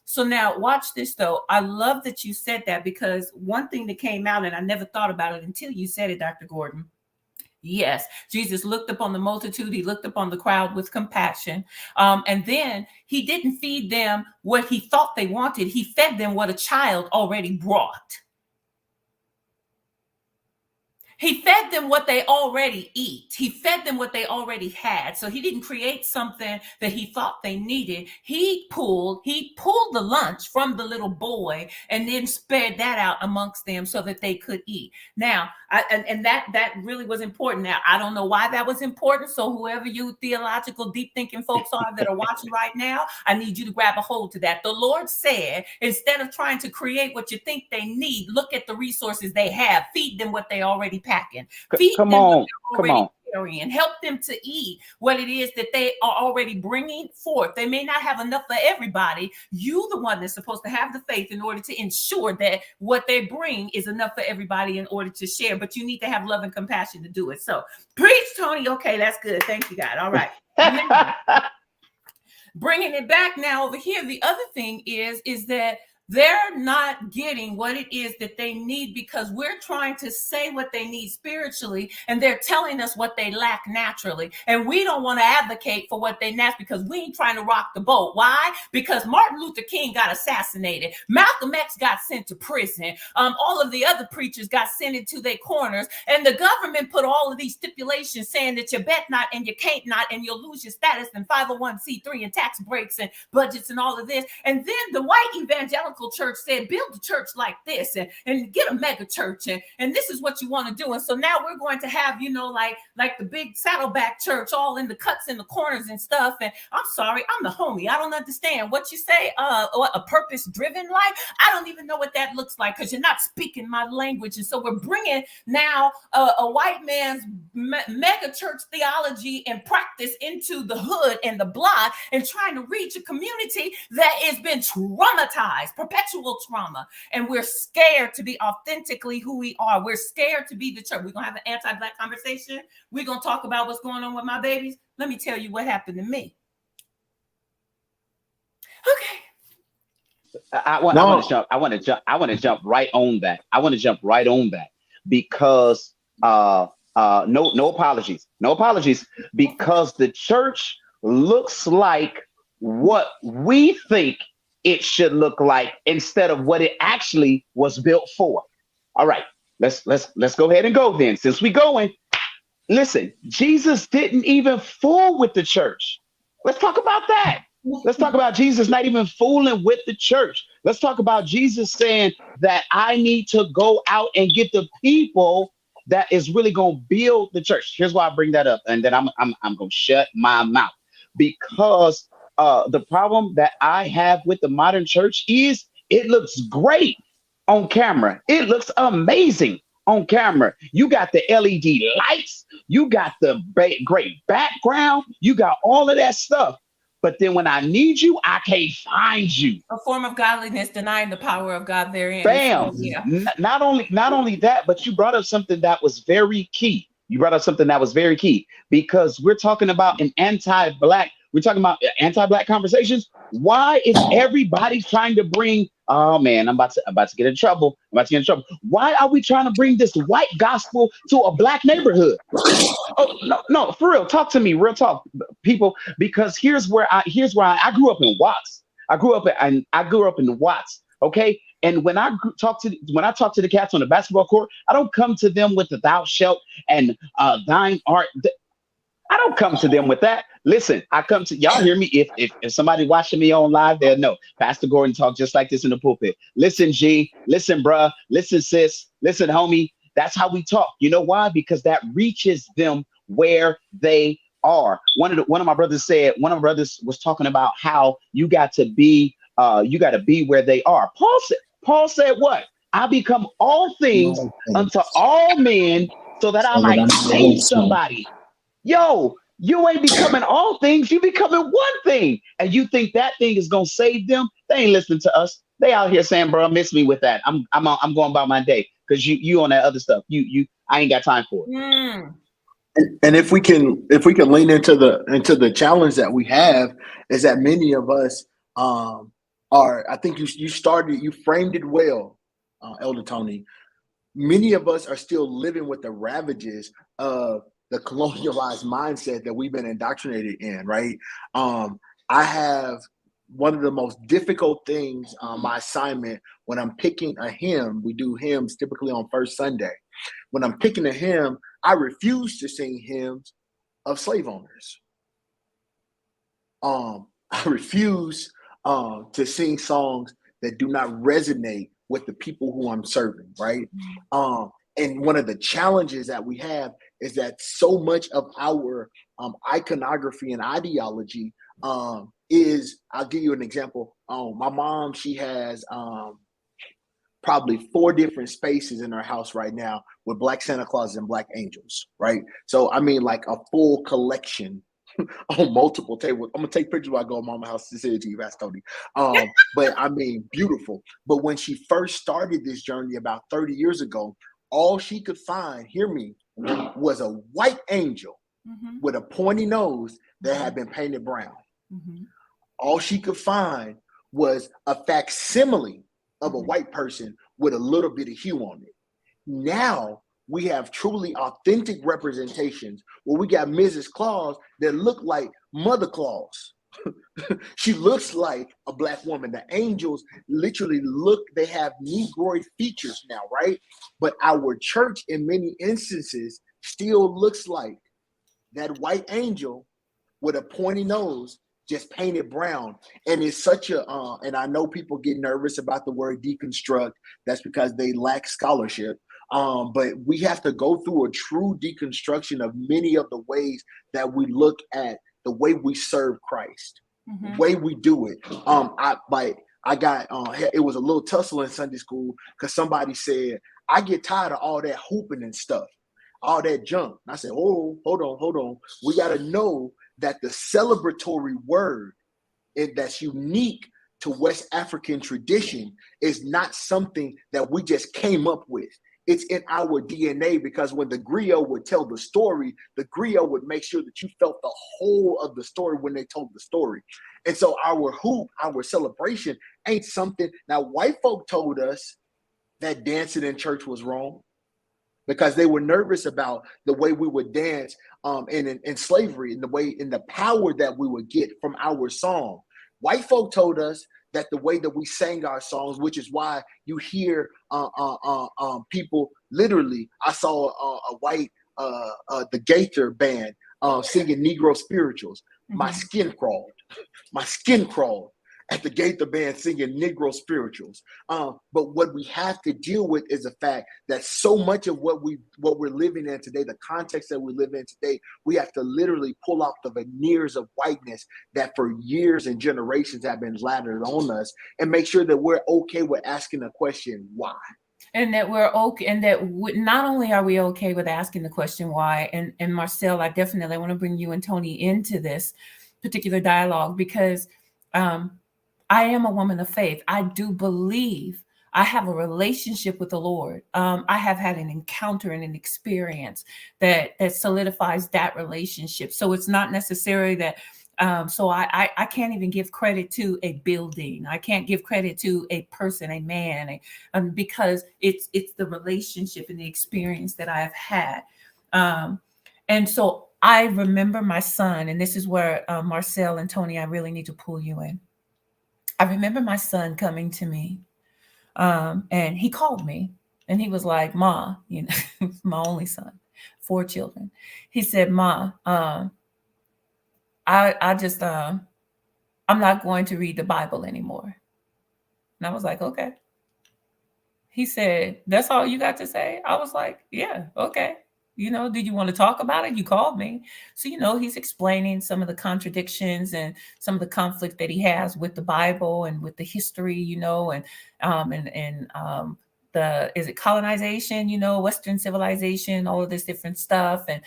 So now watch this though. I love that you said that, because one thing that came out, and I never thought about it until you said it, Dr. Gordon. Yes, Jesus looked upon the multitude. He looked upon the crowd with compassion. And then he didn't feed them what he thought they wanted. He fed them what a child already brought. He fed them what they already eat. He fed them what they already had. So he didn't create something that he thought they needed. He pulled the lunch from the little boy and then spread that out amongst them so that they could eat. Now, that really was important. Now, I don't know why that was important. So whoever you theological, deep thinking folks are that are watching right now, I need you to grab a hold to that. The Lord said, instead of trying to create what you think they need, look at the resources they have. Feed them what they already packing. Feed Come them what on, they're come already on. carrying. Help them to eat what it is that they are already bringing forth. They may not have enough for everybody. You, the one that's supposed to have the faith in order to ensure that what they bring is enough for everybody in order to share. But you need to have love and compassion to do it. So preach, Tony. Okay, that's good. Thank you, God. All right. Now, bringing it back now over here, the other thing is that they're not getting what it is that they need, because we're trying to say what they need spiritually, and they're telling us what they lack naturally. And we don't want to advocate for what they lack, because we ain't trying to rock the boat. Why? Because Martin Luther King got assassinated. Malcolm X got sent to prison. All of the other preachers got sent into their corners, and the government put all of these stipulations saying that you bet not and you can't not, and you'll lose your status in 501c3 and tax breaks and budgets and all of this. And then the white evangelical church said, build a church like this and get a mega church, and this is what you want to do. And so now we're going to have, like the big Saddleback church, all in the cuts in the corners and stuff. And I'm sorry, I'm the homie. I don't understand what you say. A purpose-driven life. I don't even know what that looks like, because you're not speaking my language. And so we're bringing now a white man's mega church theology and practice into the hood and the block, and trying to reach a community that has been traumatized, perpetual trauma. And we're scared to be authentically who we are. We're scared to be the church. We're going to have an anti-Black conversation. We're going to talk about what's going on with my babies. Let me tell you what happened to me. Okay. I want to jump right on that. I want to jump right on that, because no apologies, because the church looks like what we think it should look like instead of what it actually was built for. All right, let's go ahead and go then. Since we going, listen, Jesus didn't even fool with the church. Let's talk about that. Let's talk about Jesus not even fooling with the church. Let's talk about Jesus saying that I need to go out and get the people that is really going to build the church. Here's why I bring that up, and then I'm going to shut my mouth, because the problem that I have with the modern church is it looks great on camera. It looks amazing on camera. You got the LED lights. You got the great background. You got all of that stuff. But then when I need you, I can't find you. A form of godliness denying the power of God therein. Bam. So, yeah. Not only that, but you brought up something that was very key. Because we're talking about we're talking about anti-Black conversations. Why is everybody trying to bring, oh man, I'm about to get in trouble. Why are we trying to bring this white gospel to a Black neighborhood? Oh, no, for real. Talk to me, real talk, people, because here's where I grew up in Watts. I grew up in Watts. Okay. And when I talk to the cats on the basketball court, I don't come to them with the thou shalt and thine art. I don't come to them with that. Listen, I come to y'all. Hear me? If somebody watching me on live, they'll know Pastor Gordon talk just like this in the pulpit. Listen, G. Listen, bruh. Listen, sis. Listen, homie. That's how we talk. You know why? Because that reaches them where they are. One of my brothers was talking about how you got to be where they are. Paul said what? I become all things unto all men so that I might save somebody. Yo, you ain't becoming all things, you becoming one thing. And you think that thing is gonna save them? They ain't listening to us. They out here saying, bro, miss me with that. I'm going about my day, because you on that other stuff. I ain't got time for it. And if we can lean into the challenge that we have, is that many of us are, I think you framed it well, Elder Tony. Many of us are still living with the ravages of the colonialized mindset that we've been indoctrinated in, right? I have one of the most difficult things on my assignment when I'm picking a hymn. We do hymns typically on first Sunday. When I'm picking a hymn, I refuse to sing hymns of slave owners. I refuse to sing songs that do not resonate with the people who I'm serving, right? And one of the challenges that we have is that so much of our iconography and ideology is, I'll give you an example. My mom, she has probably 4 different spaces in her house right now with Black Santa Claus and Black angels, right? So, I mean, like a full collection on multiple tables. I'm gonna take pictures while I go to Mama house to send it to you, that's Tony. But I mean, beautiful. But when she first started this journey about 30 years ago, all she could find, hear me, was a white angel with a pointy nose that had been painted brown. All she could find was a facsimile of a white person with a little bit of hue on it. Now we have truly authentic representations where we got Mrs. Claus that look like Mother Claus. She looks like a Black woman. The angels literally look, they have Negroid features now, right? But our church in many instances still looks like that white angel with a pointy nose just painted brown. And it's such a, and I know people get nervous about the word deconstruct. That's because they lack scholarship. But we have to go through a true deconstruction of many of the ways that we look at the way we serve Christ, the way we do it. I got, it was a little tussle in Sunday school because somebody said, I get tired of all that hooping and stuff, all that junk. And I said, oh, hold on. We got to know that the celebratory word that's unique to West African tradition is not something that we just came up with. It's in our DNA, because when the griot would tell the story, the griot would make sure that you felt the whole of the story when they told the story. And so our hoop, our celebration ain't something. Now, white folk told us that dancing in church was wrong because they were nervous about the way we would dance in slavery, and the power that we would get from our song. White folk told us that the way that we sang our songs, which is why you hear people literally. I saw a white the Gaither band singing Negro spirituals. My skin crawled. My skin crawled at the Gaither band singing Negro spirituals. But what we have to deal with is the fact that so much of what we're living in today, the context that we live in today, we have to literally pull off the veneers of whiteness that for years and generations have been laddered on us, and make sure that we're okay with asking the question, why? And that we're okay, and that not only are we okay with asking the question why, and Marcel, I definitely want to bring you and Tony into this particular dialogue, because I am a woman of faith. I do believe I have a relationship with the Lord. I have had an encounter and an experience that solidifies that relationship. So it's not necessarily that. So I can't even give credit to a building. I can't give credit to a person, a man, because it's the relationship and the experience that I have had. And so I remember my son, and this is where Marcel and Tony, I really need to pull you in. I remember my son coming to me, and he called me, and he was like, "Ma, you know, my only son, 4 children." He said, "Ma, I just I'm not going to read the Bible anymore." And I was like, "Okay." He said, "That's all you got to say?" I was like, "Yeah, okay. You know, did you want to talk about it? You called me." So, you know, he's explaining some of the contradictions and some of the conflict that he has with the Bible and with the history, you know, and the, is it colonization, you know, Western civilization, all of this different stuff, and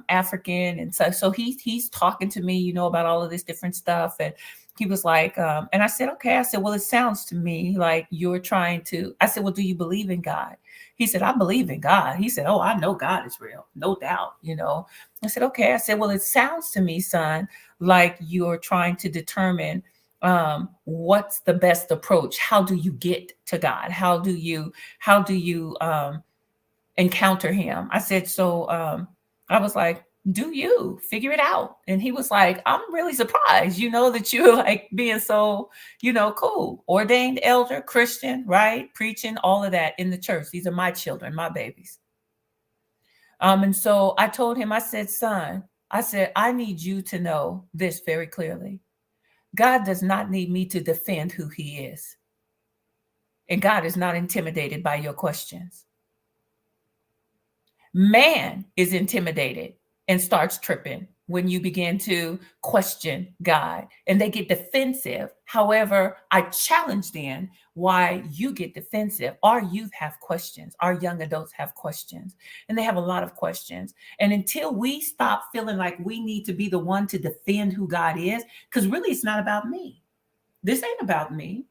African. And so he's talking to me, you know, about all of this different stuff. And he was like, and I said, okay. I said, well, it sounds to me like you're trying to, I said, well, do you believe in God? He said, I believe in God. He said, oh, I know God is real. No doubt, you know. I said, okay. I said, well, it sounds to me, son, like you're trying to determine What's the best approach? How do you get to God? How do you encounter him? I said, so I was like, do you figure it out? And he was like, I'm really surprised, that you're like being so, cool. Ordained elder, Christian, right? Preaching, all of that in the church. These are my children, my babies. And so I told him, I said, son, I said, I need you to know this very clearly. God does not need me to defend who he is. And God is not intimidated by your questions. Man is intimidated and starts tripping when you begin to question God and they get defensive. However, I challenge them why you get defensive. Our youth have questions. Our young adults have questions, and they have a lot of questions. And until we stop feeling like we need to be the one to defend who God is, because really it's not about me. This ain't about me.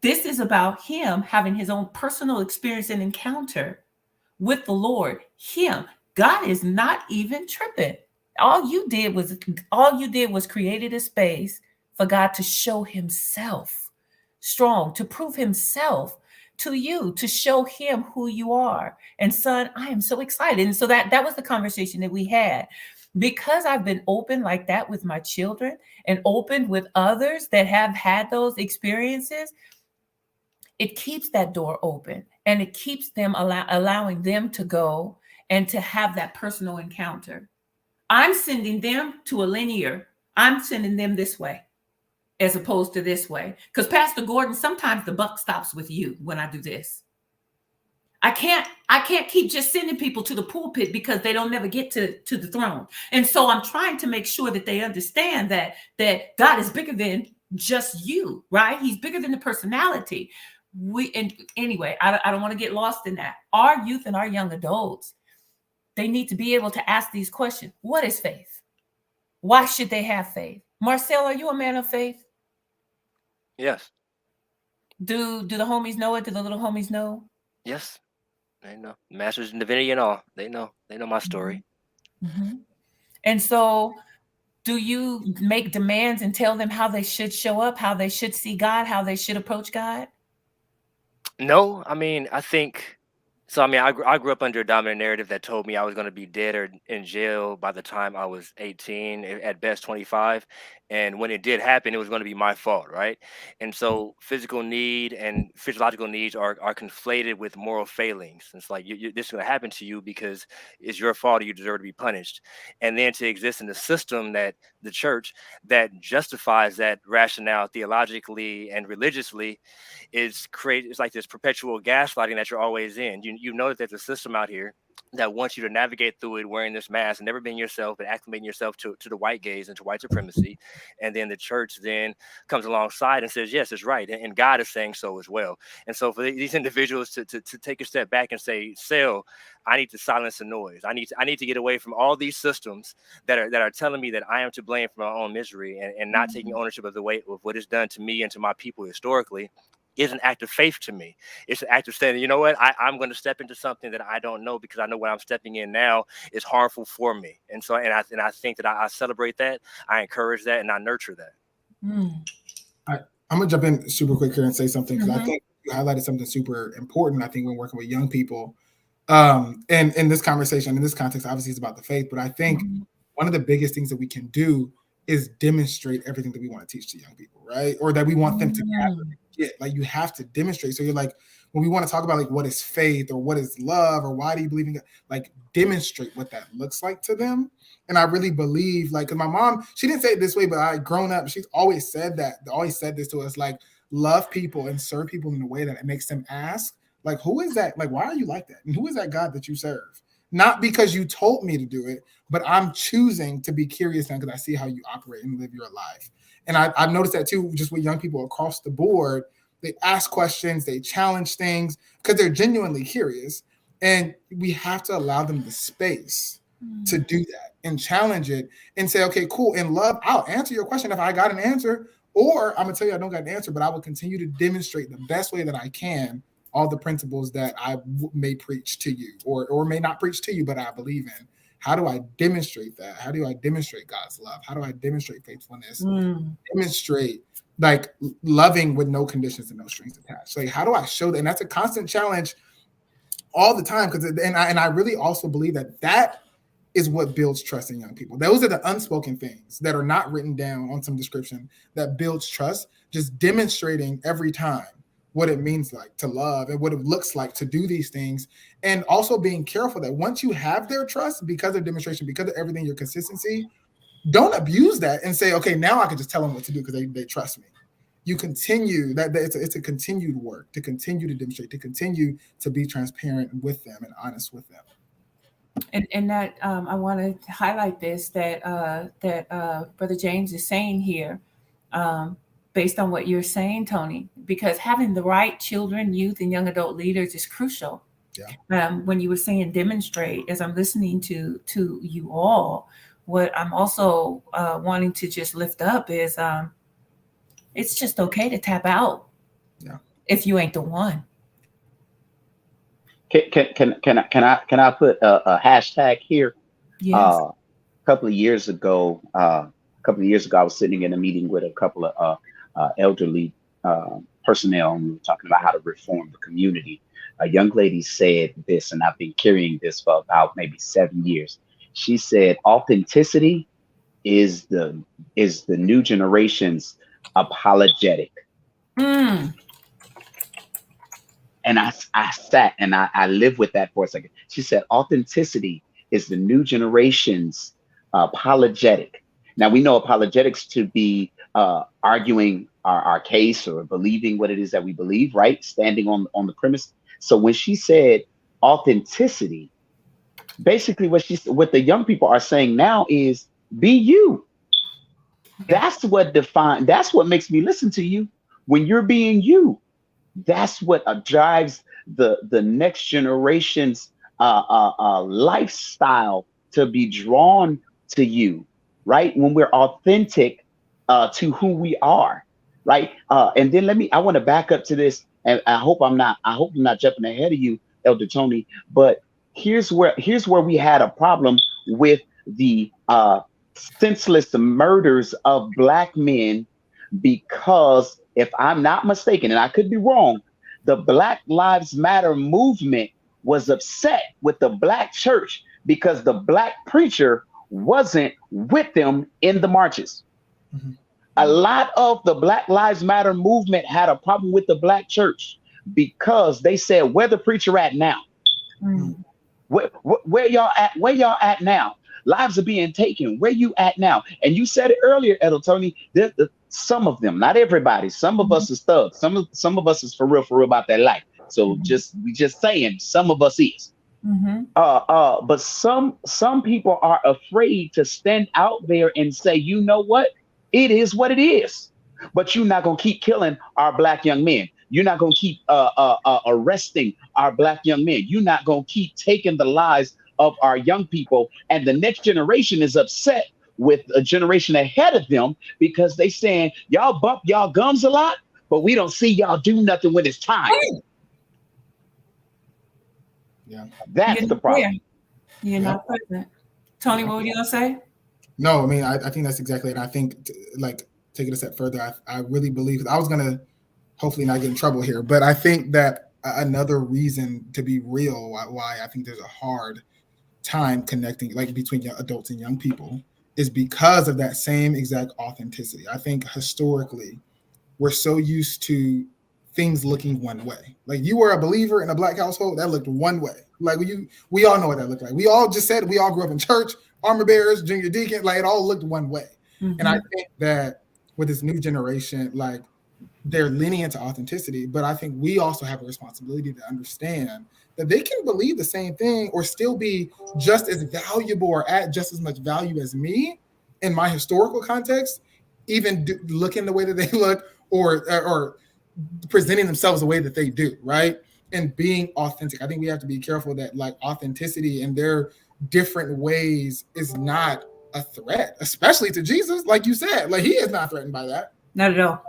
This is about him having his own personal experience and encounter with the Lord. Him. God is not even tripping. All you did was created a space for God to show himself strong, to prove himself to you, to show him who you are. And son, I am so excited. And so that was the conversation that we had. Because I've been open like that with my children and open with others that have had those experiences, it keeps that door open and it keeps them allowing them to go and to have that personal encounter. I'm sending them to a linear. I'm sending them this way as opposed to this way. Because Pastor Gordon, sometimes the buck stops with you when I do this. I can't keep just sending people to the pulpit because they don't never get to the throne. And so I'm trying to make sure that they understand that God is bigger than just you, right? He's bigger than the personality. Anyway, I don't want to get lost in that. Our youth and our young adults, they need to be able to ask these questions. What is faith? Why should they have faith? Marcel, are you a man of faith? Yes. Do the homies know it? Do the little homies know? Yes. They know. Masters in divinity and all. They know. They know my story. Mm-hmm. And so do you make demands and tell them how they should show up, how they should see God, how they should approach God? No, I mean, I think so. I mean, I grew up under a dominant narrative that told me I was going to be dead or in jail by the time I was 18, at best 25. And when it did happen, it was going to be my fault, right? And so physical need and physiological needs are conflated with moral failings. It's like this is going to happen to you because it's your fault or you deserve to be punished. And then to exist in the system that the church that justifies that rationale theologically and religiously it's like this perpetual gaslighting that you're always in. You know that there's a system out here that wants you to navigate through it wearing this mask and never being yourself, but acclimating yourself to the white gaze and to white supremacy. And then the church then comes alongside and says, yes, it's right. And God is saying so as well. And so for these individuals to take a step back and say, Sel, I need to silence the noise. I need to get away from all these systems that are telling me that I am to blame for my own misery and not taking ownership of the weight of what is done to me and to my people historically is an act of faith to me. It's an act of saying, you know what, I'm going to step into something that I don't know because I know what I'm stepping in now is harmful for me. And so, and I think that I celebrate that, I encourage that, and I nurture that. I'm gonna jump in super quick here and say something because I think you highlighted something super important. I think when working with young people, and in this conversation, in this context, obviously it's about the faith, but I think one of the biggest things that we can do is demonstrate everything that we want to teach to young people, right? Or that we want them to get. Like you have to demonstrate. So you're like, when we want to talk about like what is faith or what is love or why do you believe in God, like demonstrate what that looks like to them. And I really believe, like, because my mom, she didn't say it this way, but I grown up, she's always said this to us, like, love people and serve people in a way that it makes them ask, like, who is that? Like, why are you like that? And who is that God that you serve? Not because you told me to do it, but I'm choosing to be curious now because I see how you operate and live your life. And I've noticed that too, just with young people across the board. They ask questions, they challenge things because they're genuinely curious. And we have to allow them the space to do that and challenge it and say, okay, cool. In love, I'll answer your question if I got an answer, or I'm gonna tell you I don't got an answer, but I will continue to demonstrate the best way that I can all the principles that I may preach to you or may not preach to you, but I believe in. How do I demonstrate that? How do I demonstrate God's love? How do I demonstrate faithfulness? Demonstrate like loving with no conditions and no strings attached. Like, how do I show that? And that's a constant challenge all the time. And I really also believe that is what builds trust in young people. Those are the unspoken things that are not written down on some description that builds trust, just demonstrating every time what it means like to love and what it looks like to do these things. And also being careful that once you have their trust, because of demonstration, because of everything, your consistency, don't abuse that and say, okay, now I can just tell them what to do because they trust me. You continue that it's a continued work to continue to demonstrate, to continue to be transparent with them and honest with them. And that I want to highlight this that Brother James is saying here, based on what you're saying, Tony, because having the right children, youth, and young adult leaders is crucial. Yeah. When you were saying demonstrate, as I'm listening to you all, what I'm also wanting to just lift up is it's just okay to tap out. Yeah. If you ain't the one. Can I put a hashtag here? Yes. A couple of years ago, I was sitting in a meeting with a couple of elderly personnel, and we were talking about how to reform the community. A young lady said this, and I've been carrying this for about maybe 7 years. She said, "Authenticity is the new generation's apologetic." And I sat and I lived with that for a second. She said, "Authenticity is the new generation's apologetic." Now, we know apologetics to be arguing our case or believing what it is that we believe, right? Standing on the premise. So when she said authenticity, basically what the young people are saying now is be you. That's what makes me listen to you when you're being you. That's what drives the next generation's lifestyle to be drawn to you, right? When we're authentic to who we are, right? And then I want to back up to this, and I hope I'm not jumping ahead of you, Elder Tony. But here's where we had a problem with the senseless murders of Black men, because if I'm not mistaken, and I could be wrong, the Black Lives Matter movement was upset with the Black church because the Black preacher wasn't with them in the marches. Mm-hmm. A lot of the Black Lives Matter movement had a problem with the Black church because they said, "Where the preacher at now? Mm-hmm. Where y'all at? Where y'all at now? Lives are being taken. Where you at now?" And you said it earlier, Elder Tony. Some of them, not everybody. Some of us is thugs. Some of us is for real about that life. So we just saying, some of us is. Mm-hmm. But some people are afraid to stand out there and say, you know what? It is what it is. But you're not gonna keep killing our Black young men. You're not gonna keep arresting our Black young men. You're not gonna keep taking the lives of our young people. And the next generation is upset with a generation ahead of them because they saying, y'all bump y'all gums a lot, but we don't see y'all do nothing when it's time. Yeah, that's the problem. You're not present. Tony, what were you gonna say? No, I mean, I think that's exactly it. I think, like, take it a step further, I really believe, I was gonna hopefully not get in trouble here, but I think that another reason, to be real, why I think there's a hard time connecting, like, between young adults and young people, is because of that same exact authenticity. I think historically we're so used to things looking one way. Like, you were a believer in a Black household, that looked one way. Like, we all know what that looked like. We all just said we all grew up in church, armor bearers, junior deacon, like, it all looked one way. Mm-hmm. And I think that with this new generation, like, they're leaning into authenticity, but I think we also have a responsibility to understand that they can believe the same thing or still be just as valuable or add just as much value as me in my historical context, even looking the way that they look or presenting themselves the way that they do, right? And being authentic. I think we have to be careful that, like, authenticity in their different ways is not a threat, especially to Jesus. Like you said, like, he is not threatened by that. Not at all.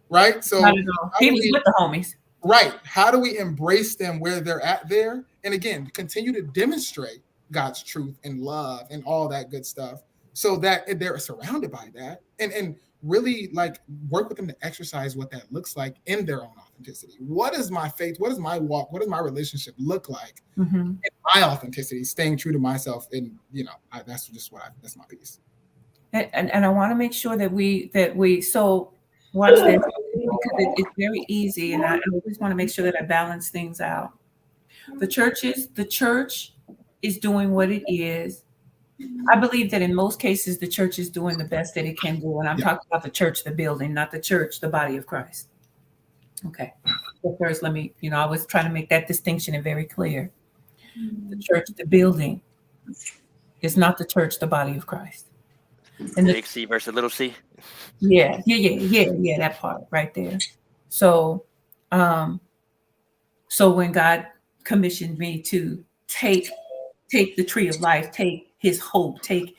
Right? So not at all. He was with the homies. Right. How do we embrace them where they're at there? And again, continue to demonstrate God's truth and love and all that good stuff, so that they're surrounded by that, and really like work with them to exercise what that looks like in their own authenticity. What is my faith? What is my walk? What does my relationship look like in my authenticity, staying true to myself? And that's just that's my piece. And I want to make sure that we so watch this, because it's very easy, and I always want to make sure that I balance things out. The church is doing what it is. I believe that in most cases, the church is doing the best that it can do. And I'm talking about the church, the building, not the church, the body of Christ. Okay. So first, let me, I was trying to make that distinction and very clear. The church, the building is not the church, the body of Christ. And Big C versus little c. Yeah, that part right there. So, so when God commissioned me to take the tree of life, take his hope, take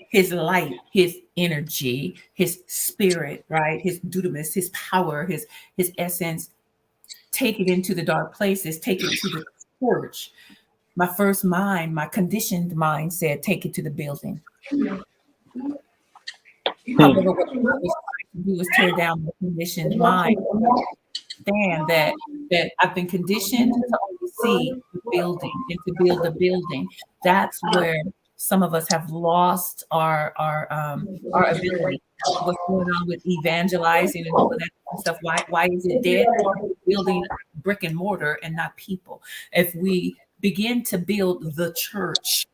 his light, his energy, his spirit, right? His dunamis, his power, his essence, take it into the dark places, take it to the church. My first mind, my conditioned mind said, take it to the building. However, what I was trying to do was tear down the conditioned mind. Understand that I've been conditioned to only see the building and to build the building. That's where some of us have lost our ability. What's going on with evangelizing and all of that stuff? Why is it dead? Building brick and mortar and not people. If we begin to build the church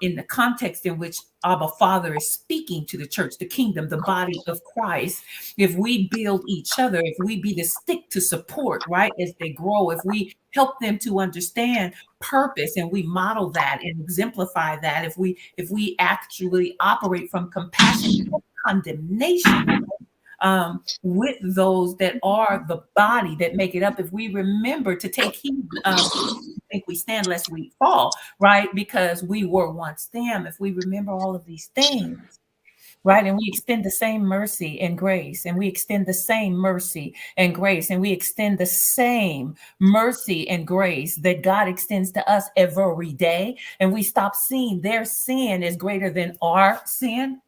in the context in which Abba Father is speaking to the church, the kingdom, the body of Christ, if we build each other, if we be the stick to support, right, as they grow, if we help them to understand purpose and we model that and exemplify that, if we actually operate from compassion, condemnation, with those that are the body that make it up, if we remember to take heed, think we stand lest we fall, right? Because we were once them. If we remember all of these things, right? And we extend the same mercy and grace, and we extend the same mercy and grace, and we extend the same mercy and grace that God extends to us every day, and we stop seeing their sin as greater than our sin.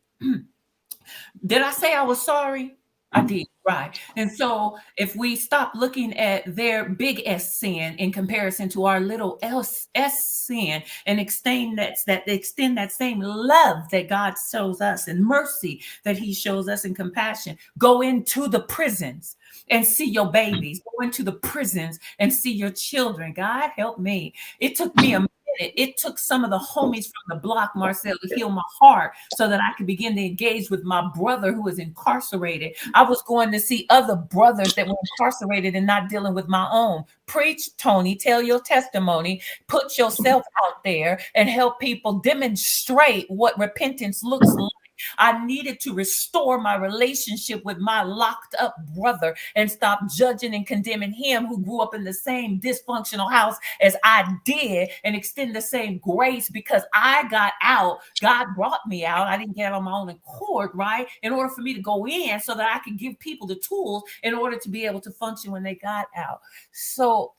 Did I say I was sorry? I did, right. And so if we stop looking at their big S sin in comparison to our little S sin and extend that same love that God shows us and mercy that he shows us and compassion, go into the prisons and see your babies, go into the prisons and see your children. God help me. It took me a minute. It took some of the homies from the block, Marcel, to heal my heart so that I could begin to engage with my brother who was incarcerated. I was going to see other brothers that were incarcerated and not dealing with my own. Preach, Tony, tell your testimony, put yourself out there and help people demonstrate what repentance looks like. I needed to restore my relationship with my locked up brother and stop judging and condemning him who grew up in the same dysfunctional house as I did, and extend the same grace because I got out. God brought me out. I didn't get on my own accord, right? In order for me to go in so that I could give people the tools in order to be able to function when they got out. So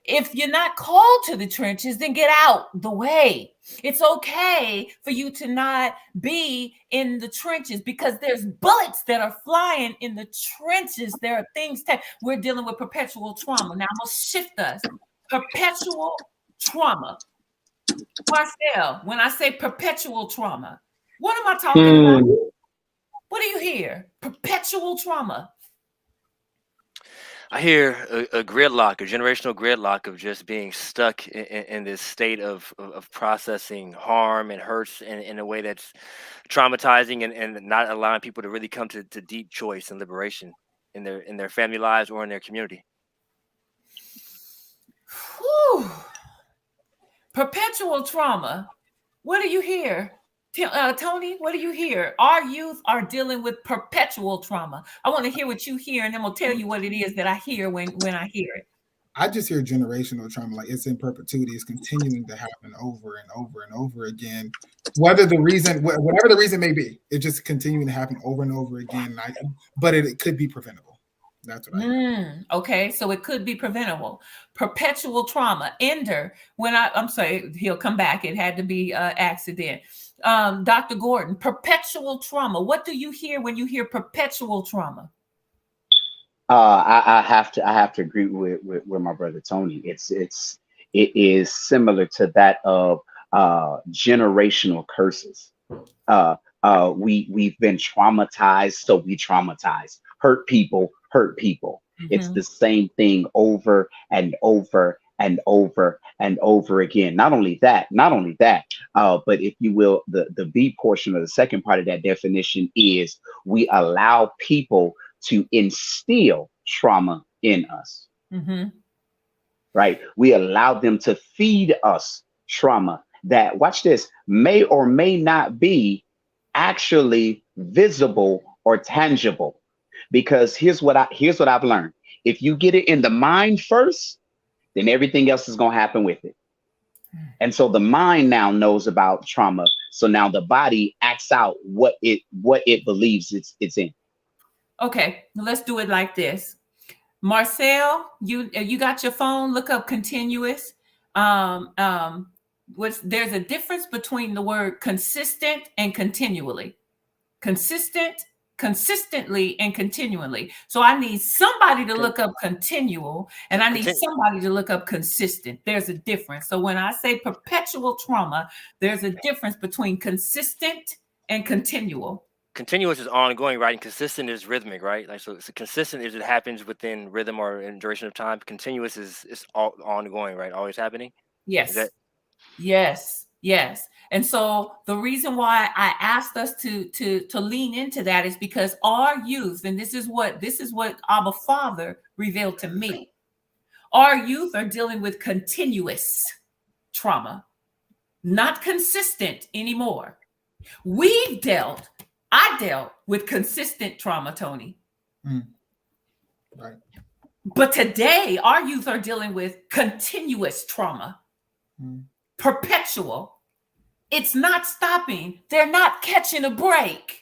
if you're not called to the trenches, then get out the way. It's okay for you to not be in the trenches because there's bullets that are flying in the trenches. There are things we're dealing with perpetual trauma. Now I'm going to shift us. Perpetual trauma. Marcel, when I say perpetual trauma, what am I talking about? What do you hear? Perpetual trauma. I hear a gridlock, a generational gridlock of just being stuck in this state of processing harm and hurts in a way that's traumatizing and not allowing people to really come to deep choice and liberation in their family lives or in their community. Whew. Perpetual trauma. What do you hear? Tony, what do you hear? Our youth are dealing with perpetual trauma. I want to hear what you hear, and then we'll tell you what it is that I hear when I hear it. I just hear generational trauma, like it's in perpetuity, it's continuing to happen over and over and over again. Whatever the reason may be, it's just continuing to happen over and over again. But it could be preventable. That's what I Okay, so it could be preventable. Perpetual trauma. Ender, when I'm sorry, he'll come back. It had to be accident. Dr. Gordon, perpetual trauma. What do you hear when you hear perpetual trauma? I have to agree with my brother Tony. It is similar to that of generational curses. Uh, we've been traumatized, so we traumatize. Hurt people, hurt people. It's Mm-hmm. the same thing over and over and over and over again. Not only that, but if you will, the B portion of the second part of that definition is we allow people to instill trauma in us, Mm-hmm. right? We allow them to feed us trauma that, watch this, may or may not be actually visible or tangible. Because here's what I've learned. If you get it in the mind first, then everything else is going to happen with it. And so the mind now knows about trauma. So now the body acts out what it believes it's in. Okay, let's do it like this. Marcel, you got your phone. Look up continuous. Um, um, there's a difference between the word consistent and continually. Consistent, consistently, and continually. So I need somebody to Con- look up continual, and I need Contin- somebody to look up consistent. There's a difference. So when I say perpetual trauma, there's a difference between consistent and continual. Continuous is ongoing, right? And consistent is rhythmic, right? Like so consistent is it happens within rhythm or in duration of time. Continuous is all ongoing, right? Always happening. Is that Yes. Yes, yes. And so the reason why I asked us to lean into that is because our youth, and this is what Abba Father revealed to me. Our youth are dealing with continuous trauma, not consistent anymore. I dealt with consistent trauma, Tony. Right. But today, our youth are dealing with continuous trauma, perpetual. It's not stopping. They're not catching a break.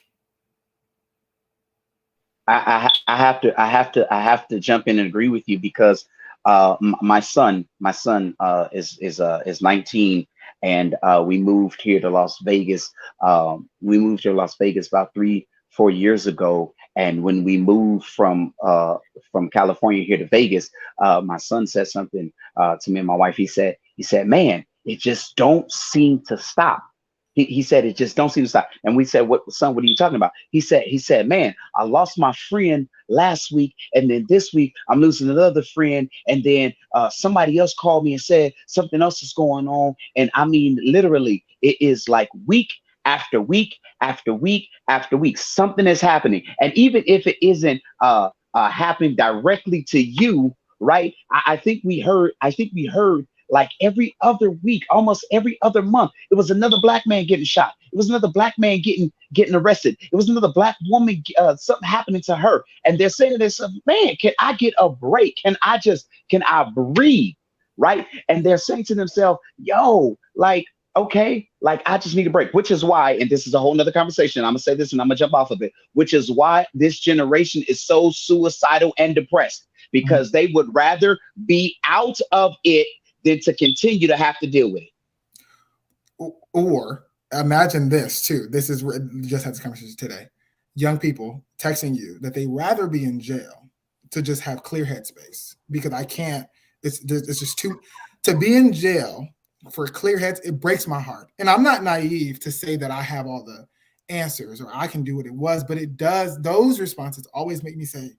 I have to jump in and agree with you because my son is 19 and we moved here to Las Vegas. We moved to Las Vegas about 3 4 years ago, and when we moved from California here to Vegas, my son said something to me and my wife. He said, "Man, it just don't seem to stop." He said it just don't seem to stop. And we said, "What, son, what are you talking about?" He said, "Man, I lost my friend last week, and then this week I'm losing another friend, and then somebody else called me and said something else is going on." And I mean, literally, it is like week after week after week after week, something is happening. And even if it isn't happening directly to you, right? I think we heard like every other week, almost every other month, it was another black man getting shot. It was another black man getting arrested. It was another black woman, something happening to her. And they're saying to themselves, "Man, can I get a break? Can I breathe?" Right? And they're saying to themselves, "Yo, like, okay, like I just need a break," which is why, and this is a whole nother conversation. I'm gonna say this and I'm gonna jump off of it, which is why this generation is so suicidal and depressed because they would rather be out of it than to continue to have to deal with it. Or imagine this too. This is just had this conversation today. Young people texting you that they rather be in jail to just have clear headspace because I can't. It's just too to be in jail for clear heads. It breaks my heart, and I'm not naive to say that I have all the answers or I can do what it was, but it does. Those responses always make me say,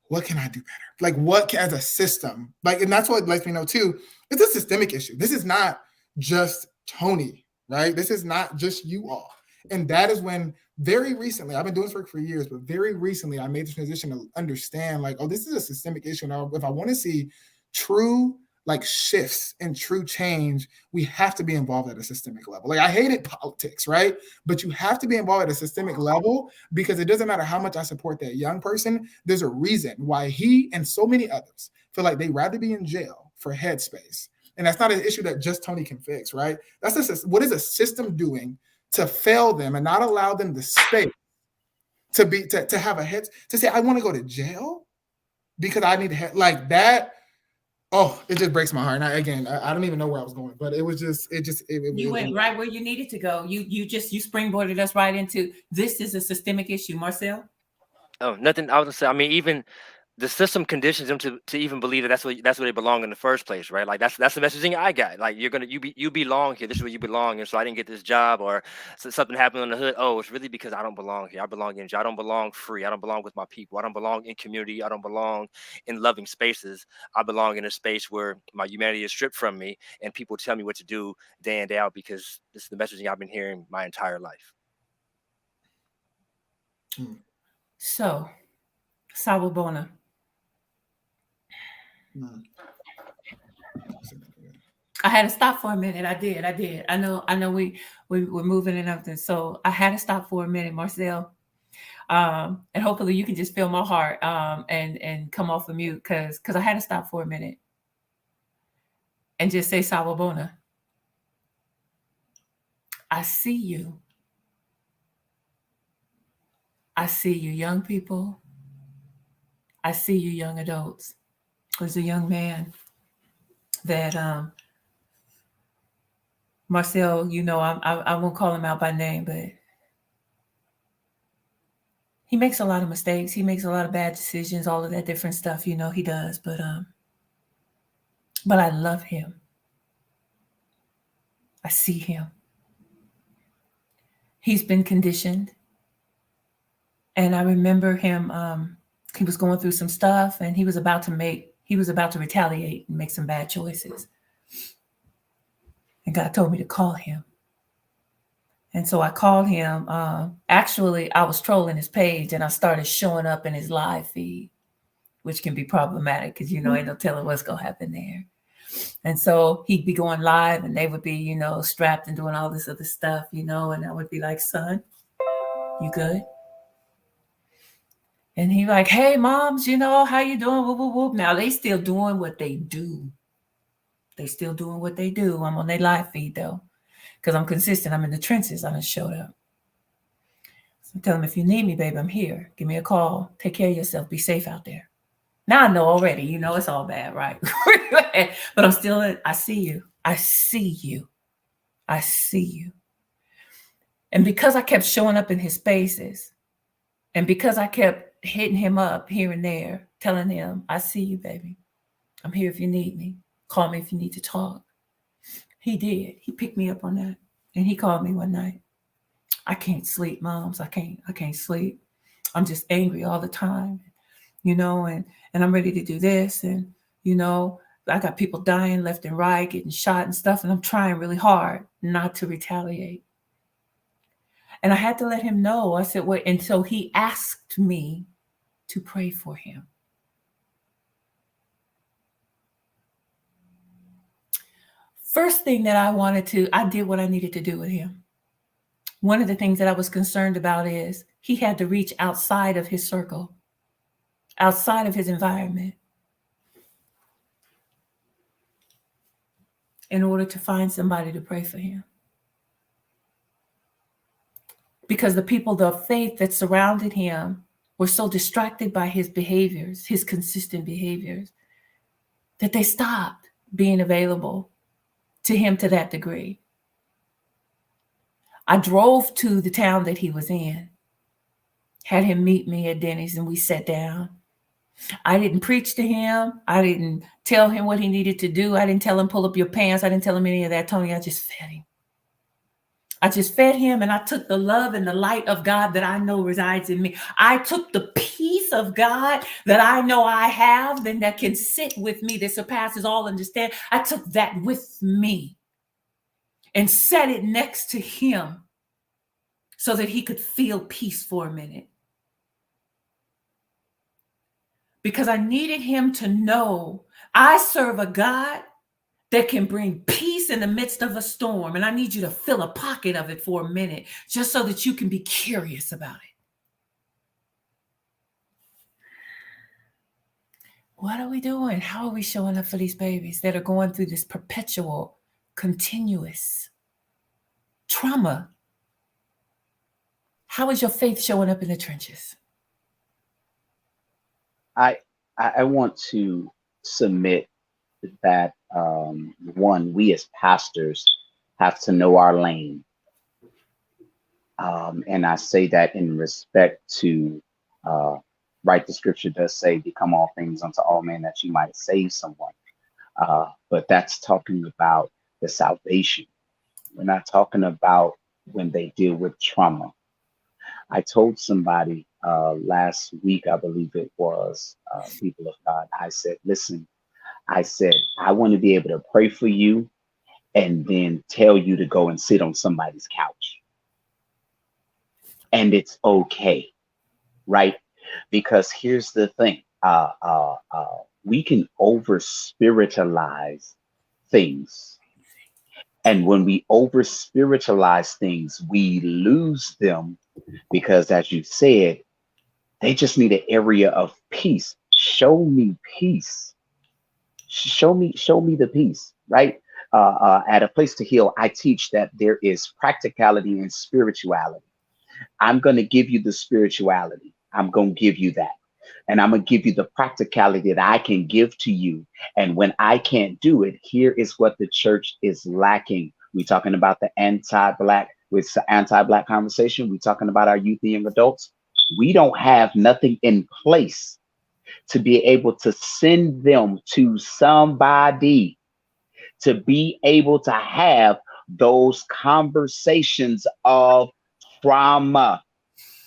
what can I do better? Like what as a system, like, and that's what lets me know too, it's a systemic issue. This is not just Tony, right? This is not just you all. And that is when very recently, I've been doing this work for years, but very recently I made the transition to understand like, oh, this is a systemic issue. Now, if I want to see true like shifts and true change, we have to be involved at a systemic level. Like I hated politics, right? But you have to be involved at a systemic level because it doesn't matter how much I support that young person. There's a reason why he and so many others feel like they'd rather be in jail for headspace. And that's not an issue that just Tony can fix, right? That's just what is a system doing to fail them and not allow them the space to have a head to say I want to go to jail because I need to like that. Oh, it just breaks my heart. And I don't even know where I was going, but it was just you went right where you needed to go. You springboarded us right into this is a systemic issue, Marcel. Oh, nothing. I was gonna say. I mean, even the system conditions them to even believe that that's where they belong in the first place, right? Like that's the messaging I got. Like you belong here. This is where you belong. And so I didn't get this job, or something happened in the hood. Oh, it's really because I don't belong here. I belong in jail. I don't belong free. I don't belong with my people. I don't belong in community. I don't belong in loving spaces. I belong in a space where my humanity is stripped from me, and people tell me what to do day in day out because this is the messaging I've been hearing my entire life. So, Sawubona. I had to stop for a minute. I did. I know we're moving and everything. So I had to stop for a minute, Marcel. And hopefully you can just feel my heart and come off of mute because I had to stop for a minute and just say Sawubona. I see you. I see you, young people. I see you, young adults. There's a young man that Marcel, I won't call him out by name, but he makes a lot of mistakes. He makes a lot of bad decisions, all of that different stuff, he does. But I love him. I see him. He's been conditioned. And I remember him, he was going through some stuff and he was about to retaliate and make some bad choices. And God told me to call him. And so I called him. Actually, I was trolling his page and I started showing up in his live feed, which can be problematic because, ain't no telling what's going to happen there. And so he'd be going live and they would be, strapped and doing all this other stuff, and I would be like, son, you good? And he like, hey, moms, how you doing? Whoop, whoop, whoop. Now they still doing what they do. I'm on their live feed though, because I'm consistent. I'm in the trenches. I done showed up. So tell them, if you need me, baby, I'm here. Give me a call. Take care of yourself. Be safe out there. Now I know already, it's all bad, right? But I'm still, I see you. I see you. I see you. And because I kept showing up in his spaces, and because I kept hitting him up here and there, telling him, I see you, baby. I'm here if you need me. Call me if you need to talk. He did. He picked me up on that. And he called me one night. I can't sleep, moms. I can't sleep. I'm just angry all the time, and I'm ready to do this. And, I got people dying left and right, getting shot and stuff. And I'm trying really hard not to retaliate. And I had to let him know. I said, wait. And so he asked me to pray for him. First thing that I did what I needed to do with him. One of the things that I was concerned about is he had to reach outside of his circle, outside of his environment, in order to find somebody to pray for him. Because the people of faith that surrounded him were so distracted by his behaviors, his consistent behaviors, that they stopped being available to him to that degree. I drove to the town that he was in, had him meet me at Denny's, and we sat down. I didn't preach to him. I didn't tell him what he needed to do. I didn't tell him, pull up your pants. I didn't tell him any of that, Tony. I just fed him. And I took the love and the light of God that I know resides in me. I took the peace of God that I know I have and that can sit with me, that surpasses all understanding. I took that with me and set it next to him so that he could feel peace for a minute. Because I needed him to know I serve a God that can bring peace in the midst of a storm. And I need you to fill a pocket of it for a minute, just so that you can be curious about it. What are we doing? How are we showing up for these babies that are going through this perpetual, continuous trauma? How is your faith showing up in the trenches? I I want to submit that one, we as pastors have to know our lane, and I say that in respect to right. The scripture does say, "Become all things unto all men, that you might save someone." But that's talking about the salvation. We're not talking about when they deal with trauma. I told somebody last week, I believe it was, people of God, I said, listen, I said, I want to be able to pray for you and then tell you to go and sit on somebody's couch. And it's okay, right? Because here's the thing, we can over spiritualize things. And when we over spiritualize things, we lose them because, as you said, they just need an area of peace. Show me peace. Show me the peace, right? At a place to heal, I teach that there is practicality and spirituality. I'm going to give you the spirituality. I'm going to give you that. And I'm going to give you the practicality that I can give to you. And when I can't do it, here is what the church is lacking. We're talking about the with the anti-black conversation. We're talking about our youth and young adults. We don't have nothing in place to be able to send them to somebody to be able to have those conversations of trauma.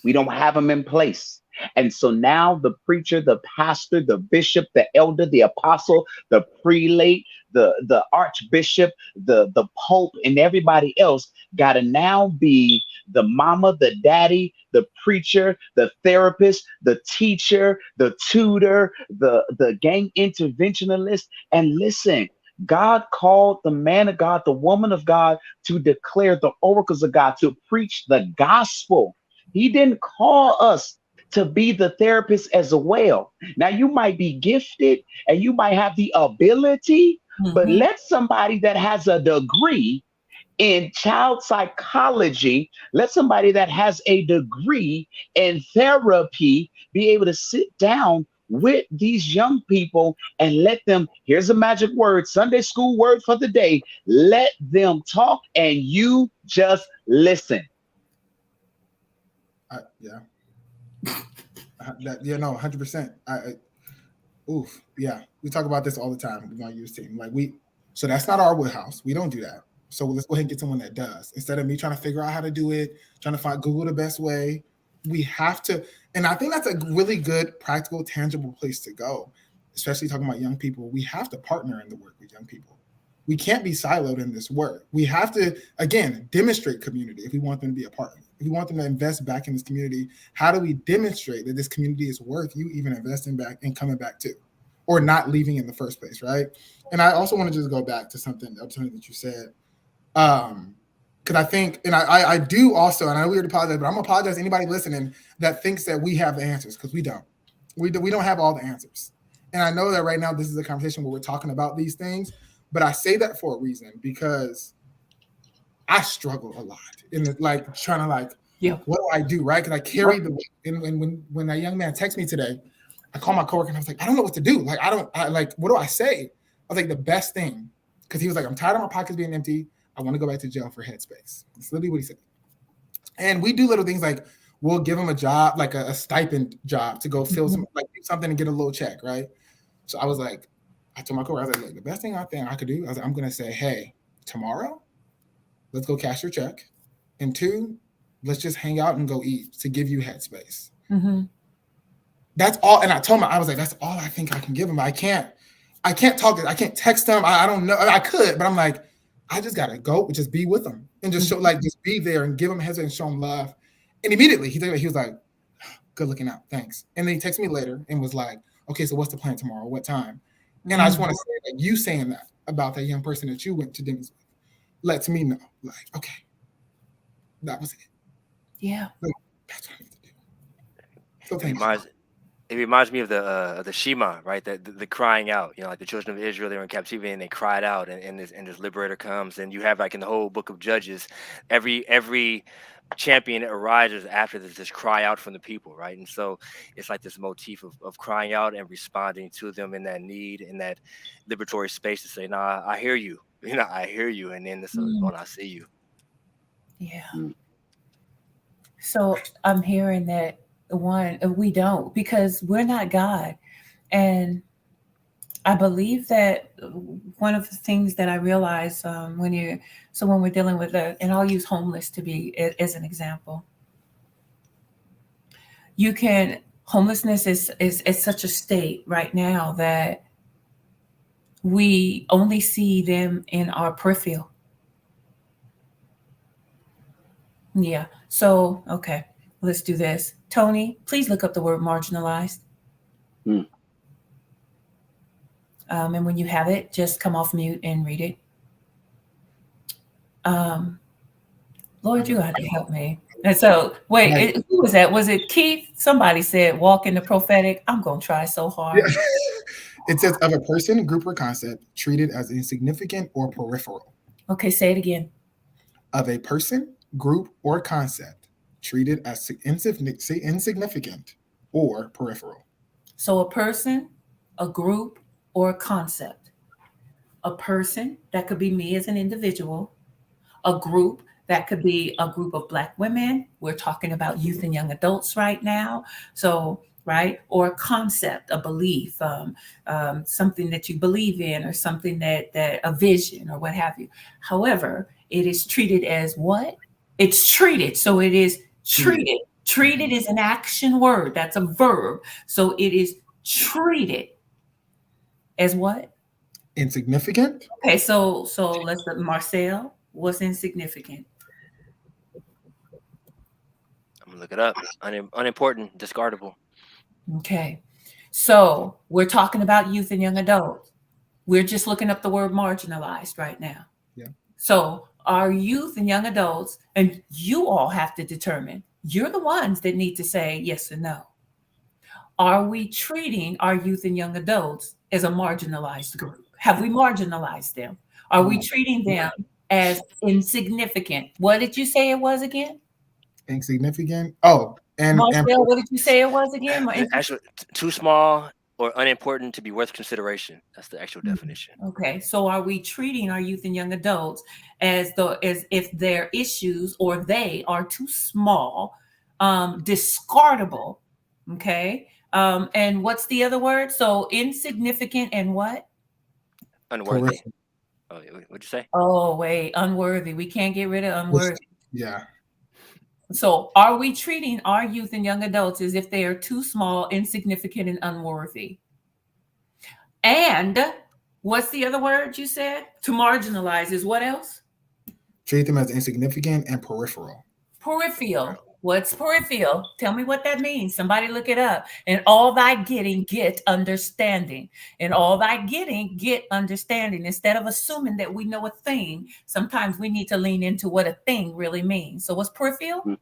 We don't have them in place. And so now the preacher, the pastor, the bishop, the elder, the apostle, the prelate, the archbishop, the pope, and everybody else got to now be the mama, the daddy, the preacher, the therapist, the teacher, the tutor, the gang interventionalist. And listen, God called the man of God, the woman of God, to declare the oracles of God, to preach the gospel. He didn't call us to be the therapist as well. Now, you might be gifted and you might have the ability, but Mhm. let somebody that has a degree in child psychology, let somebody that has a degree in therapy be able to sit down with these young people and let them, here's a magic word, Sunday school word for the day, let them talk and you just listen. Yeah. Yeah, no, 100%. Oof, yeah. We talk about this all the time with my youth team. So that's not our woodhouse. We don't do that. So let's go ahead and get someone that does. Instead of me trying to figure out how to do it, trying to find Google the best way, we have to. And I think that's a really good, practical, tangible place to go, especially talking about young people. We have to partner in the work with young people. We can't be siloed in this work. We have to, again, demonstrate community if we want them to be a part of it. If we want them to invest back in this community, how do we demonstrate that this community is worth you even investing back and coming back to, or not leaving in the first place, right? And I also want to just go back to something that you said, because I think, and I do also, and I weird apologize, but I'm gonna apologize to anybody listening that thinks that we have the answers, because we don't. We don't have all the answers. And I know that right now this is a conversation where we're talking about these things, but I say that for a reason, because I struggle a lot in the, trying to Yeah. what do I do, right? Because I carry the weight. And when that young man texted me today, I called my coworker and I was like, I don't know what to do. What do I say? I was like, the best thing, because he was like, I'm tired of my pockets being empty. I want to go back to jail for headspace. That's literally what he said. And we do little things like we'll give him a job, like a stipend job to go fill some, do something and get a little check, right? So I was like, I told my coworker, I was like, the best thing I think I could do, I was like, I'm going to say, hey, tomorrow, let's go cash your check. And 2, let's just hang out and go eat to give you headspace. Mm-hmm. That's all. And I told him, I was like, that's all I think I can give him. I can't talk. I can't text him. I don't know. I could, but I'm like, I just got to go, just be with him and just show, just be there and give him headspace and show him love. And immediately he was like, good looking out. Thanks. And then he texted me later and was like, okay, so what's the plan tomorrow? What time? And I just want to say that you saying that about that young person that you went to dinners with lets me know, okay, that was it. Yeah. That's what I need to do. So It thank you. It reminds me of the Shema, right? The crying out. You know, like the children of Israel, they were in captivity and they cried out, and this liberator comes, and you have like in the whole book of Judges, every champion arises after this cry out from the people, right? And so it's like this motif of crying out and responding to them in that need, in that liberatory space to say, "Nah, I hear you." You know, I hear you, and then this Mm, when I see you. yeah. Mm. So I'm hearing that one, we don't, because we're not God. And I believe that one of the things that I realize when we're dealing with and I'll use homeless to be as an example. You can Homelessness is such a state right now that we only see them in our peripheral. Yeah. So okay, let's do this. Tony, please look up the word marginalized. Mm. And when you have it, just come off mute and read it. Um, Lord, you got to help me. And so, wait, Right. who was that? Was it Keith? Somebody said, walk in the prophetic. I'm going to try so Yeah. hard. It says of a person, group, or concept treated as insignificant or peripheral. Okay, say it again. Of a person, group, or concept treated as insignificant or peripheral. So, a person, a group, or a concept. A person, that could be me as an individual. A group, that could be a group of Black women. We're talking about youth and young adults right now. So, right, or a concept, a belief, something that you believe in, or something that a vision, or what have you. However, it is treated as what? It's treated. So it is treated. Treated is an action word. That's a verb. So it is treated as what? Insignificant. Okay, so let's look. Marcel was insignificant. I'm gonna look it up. Unimportant, discardable. Okay. So we're talking about youth and young adults. We're just looking up the word marginalized right now. Yeah. So our youth and young adults, and you all have to determine, you're the ones that need to say yes or no. Are we treating our youth and young adults as a marginalized group? Have we marginalized them? Are we treating them as insignificant? What did you say it was again? Insignificant. Oh, and Marcel, what did you say it was again? Actually, too small or unimportant to be worth consideration. That's the actual definition. Okay, so are we treating our youth and young adults as if their issues or they are too small, discardable? Okay, and what's the other word? So insignificant and what? Unworthy. Oh, what'd you say? Oh wait, unworthy. We can't get rid of unworthy. Yeah. So are we treating our youth and young adults as if they are too small, insignificant, and unworthy? And what's the other word you said? To marginalize is what else? Treat them as insignificant and peripheral. Peripheral. What's peripheral? Tell me what that means. Somebody look it up. And all thy getting, get understanding. And all thy getting, get understanding. Instead of assuming that we know a thing, sometimes we need to lean into what a thing really means. So what's peripheral?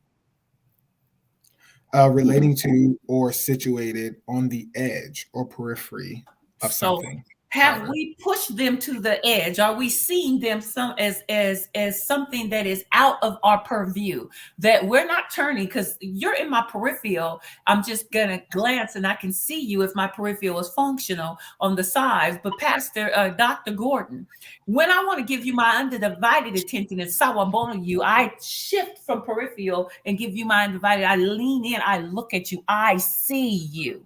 Relating to or situated on the edge or periphery of So something. have we pushed them to the edge? Are we seeing them as something that is out of our purview, that we're not turning? Because you're in my peripheral, I'm just gonna glance and I can see you if my peripheral is functional on the sides. But Pastor Dr. Gordon, when I want to give you my undivided attention and sawabona you, I shift from peripheral and give you my undivided. I lean in, I look at you, I see you.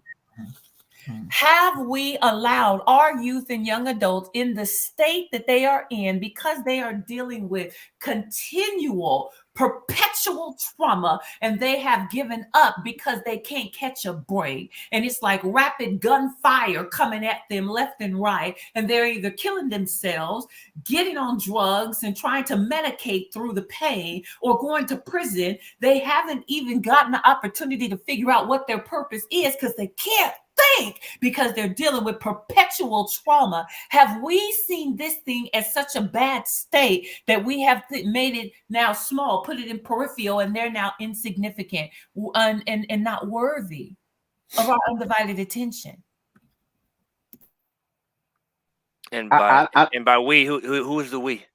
Have we allowed our youth and young adults in the state that they are in, because they are dealing with continual, perpetual trauma, and they have given up because they can't catch a break? And it's like rapid gunfire coming at them left and right. And they're either killing themselves, getting on drugs, and trying to medicate through the pain, or going to prison. They haven't even gotten the opportunity to figure out what their purpose is because they can't think, because they're dealing with perpetual trauma. Have we seen this thing as such a bad state that we have made it now small, put it in peripheral, and they're now insignificant and not worthy? of our undivided attention. And I by we, who is the we?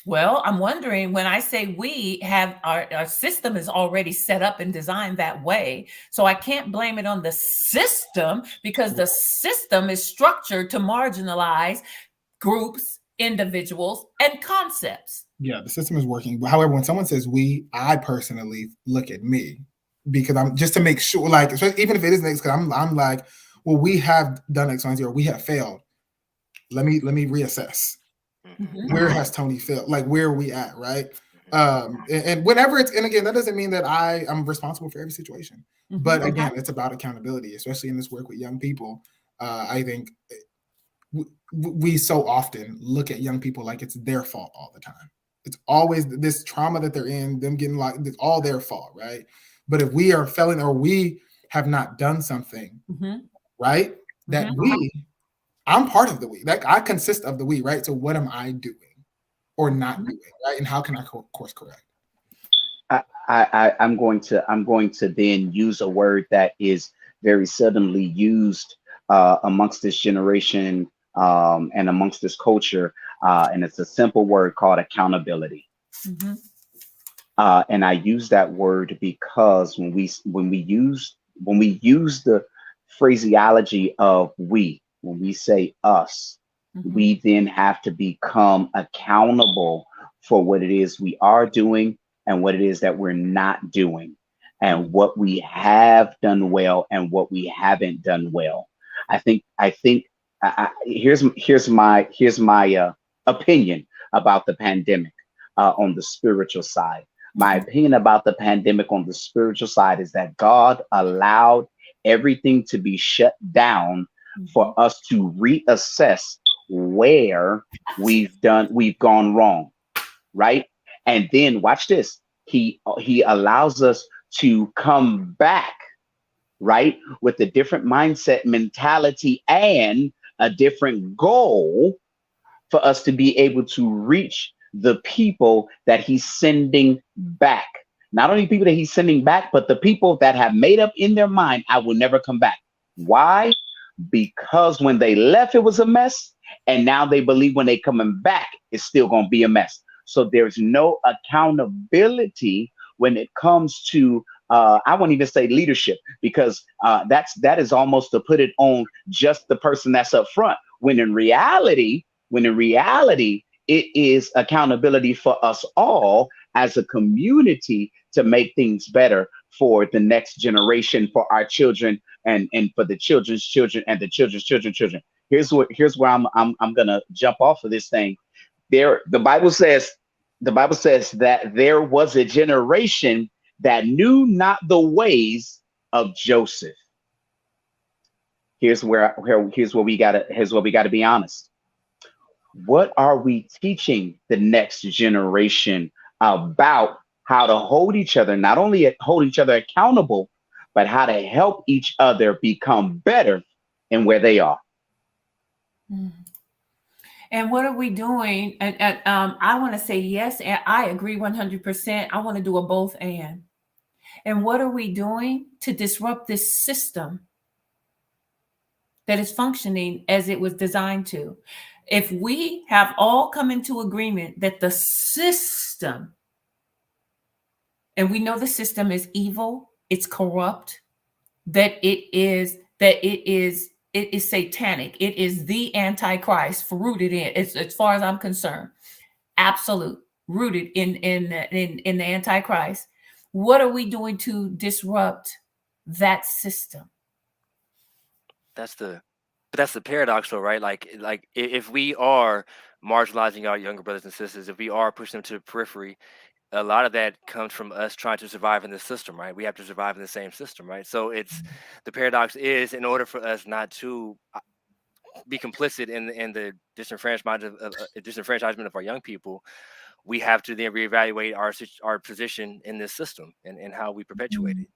Well, I'm wondering, when I say we have our system is already set up and designed that way. So I can't blame it on the system, because the system is structured to marginalize groups, individuals, and concepts. Yeah, the system is working. However, when someone says we, I personally look at me, because I'm just to make sure, like, even if it isn't, because I'm like, well, we have done X, Y, and Z, or we have failed. Let me reassess. Mhm. Where has Tony failed? Like, where are we at, right? Mhm. And whenever it's, and again, that doesn't mean that I'm responsible for every situation. But Mhm. again, it's about accountability, especially in this work with young people. I think we so often look at young people like it's their fault all the time. It's always this trauma that they're in, them getting locked, it's all their fault, right? But if we are failing, or we have not done something, Mhm. right, that Mhm. I'm part of the we, like I consist of the we, right? So what am I doing or not Mhm. doing, right? And how can I course correct? I'm going to then use a word that is very seldomly used amongst this generation and amongst this culture, and it's a simple word called accountability. Mhm. And I use that word because when we use the phraseology of we, when we say us, Mhm. we then have to become accountable for what it is we are doing and what it is that we're not doing, and what we have done well and what we haven't done well. Here's my opinion about the pandemic on the spiritual side. My opinion about the pandemic on the spiritual side is that God allowed everything to be shut down for Mhm. us to reassess where we've gone wrong, right? And then watch this. He allows us to come back, right, with a different mindset, mentality, and a different goal for us to be able to reach the people that he's sending back. Not only people that he's sending back, but the people that have made up in their mind, I will never come back. Why? Because when they left, it was a mess. And now they believe when they coming back, it's still going to be a mess. So there's no accountability when it comes to, I won't even say leadership, because that is almost to put it on just the person that's up front. When in reality, it is accountability for us all as a community to make things better for the next generation, for our children, and for the children's children and the children's children. Here's where I'm gonna jump off of this thing. The Bible says that there was a generation that knew not the ways of Joseph. Here's where we gotta be honest. What are we teaching the next generation about how to hold each other, not only hold each other accountable, but how to help each other become better in where they are? Mhm. And what are we doing? And I want to say yes, and I agree 100%. I want to do a both and. And what are we doing to disrupt this system that is functioning as it was designed to? If we have all come into agreement that the system, and we know the system is evil, it's corrupt, it is satanic, it is the antichrist rooted in, as far as I'm concerned, absolute, rooted in the antichrist. What are we doing to disrupt that system? That's the but that's the paradox though, right? If we are marginalizing our younger brothers and sisters, if we are pushing them to the periphery, a lot of that comes from us trying to survive in the system, right? We have to survive in the same system, right? So it's the paradox is, in order for us not to be complicit in the disenfranchisement of our young people, we have to then reevaluate our position in this system and how we perpetuate it.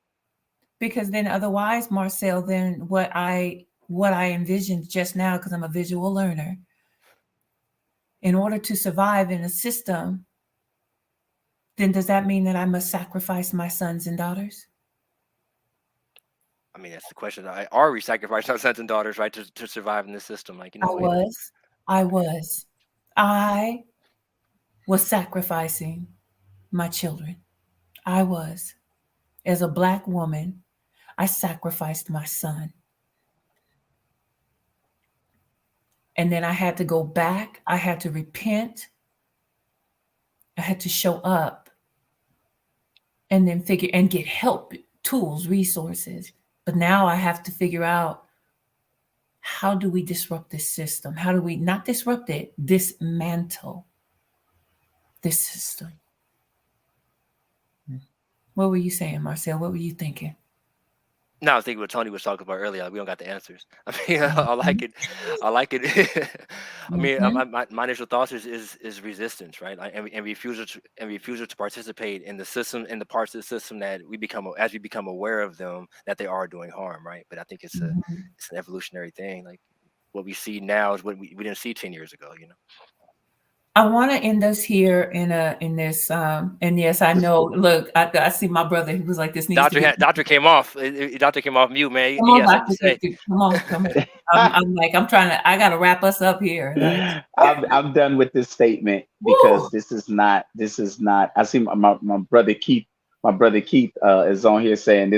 Because then otherwise, Marcel, then what I envisioned just now, because I'm a visual learner, in order to survive in a system, then does that mean that I must sacrifice my sons and daughters? I mean, that's the question. Are we sacrificing our sons and daughters, right, to survive in this system? Like, you know, I was sacrificing my children. I was. As a Black woman, I sacrificed my son. And then I had to go back. I had to repent. I had to show up and then figure and get help, tools, resources. But now I have to figure out, how do we disrupt this system? How do we not disrupt it, dismantle this system? What were you saying, Marcel? What were you thinking? No, I was thinking what Tony was talking about earlier. Like, we don't got the answers. I mean, I like it. I like it. I mean, my initial thoughts is resistance, right? Like, and refusal to participate in the system, in the parts of the system that we become aware of them, that they are doing harm, right? But I think it's an evolutionary thing. Like, what we see now is what we didn't see 10 years ago. You know. I want to end us here in this and yes, I know. Look, I see my brother. He was like, "This needs to be." Doctor came off. Doctor came off mute, man. Come He on, has something to say. come on. I'm like, I gotta wrap us up here. I'm done with this statement because this is not. I see my brother Keith. My brother Keith is on here saying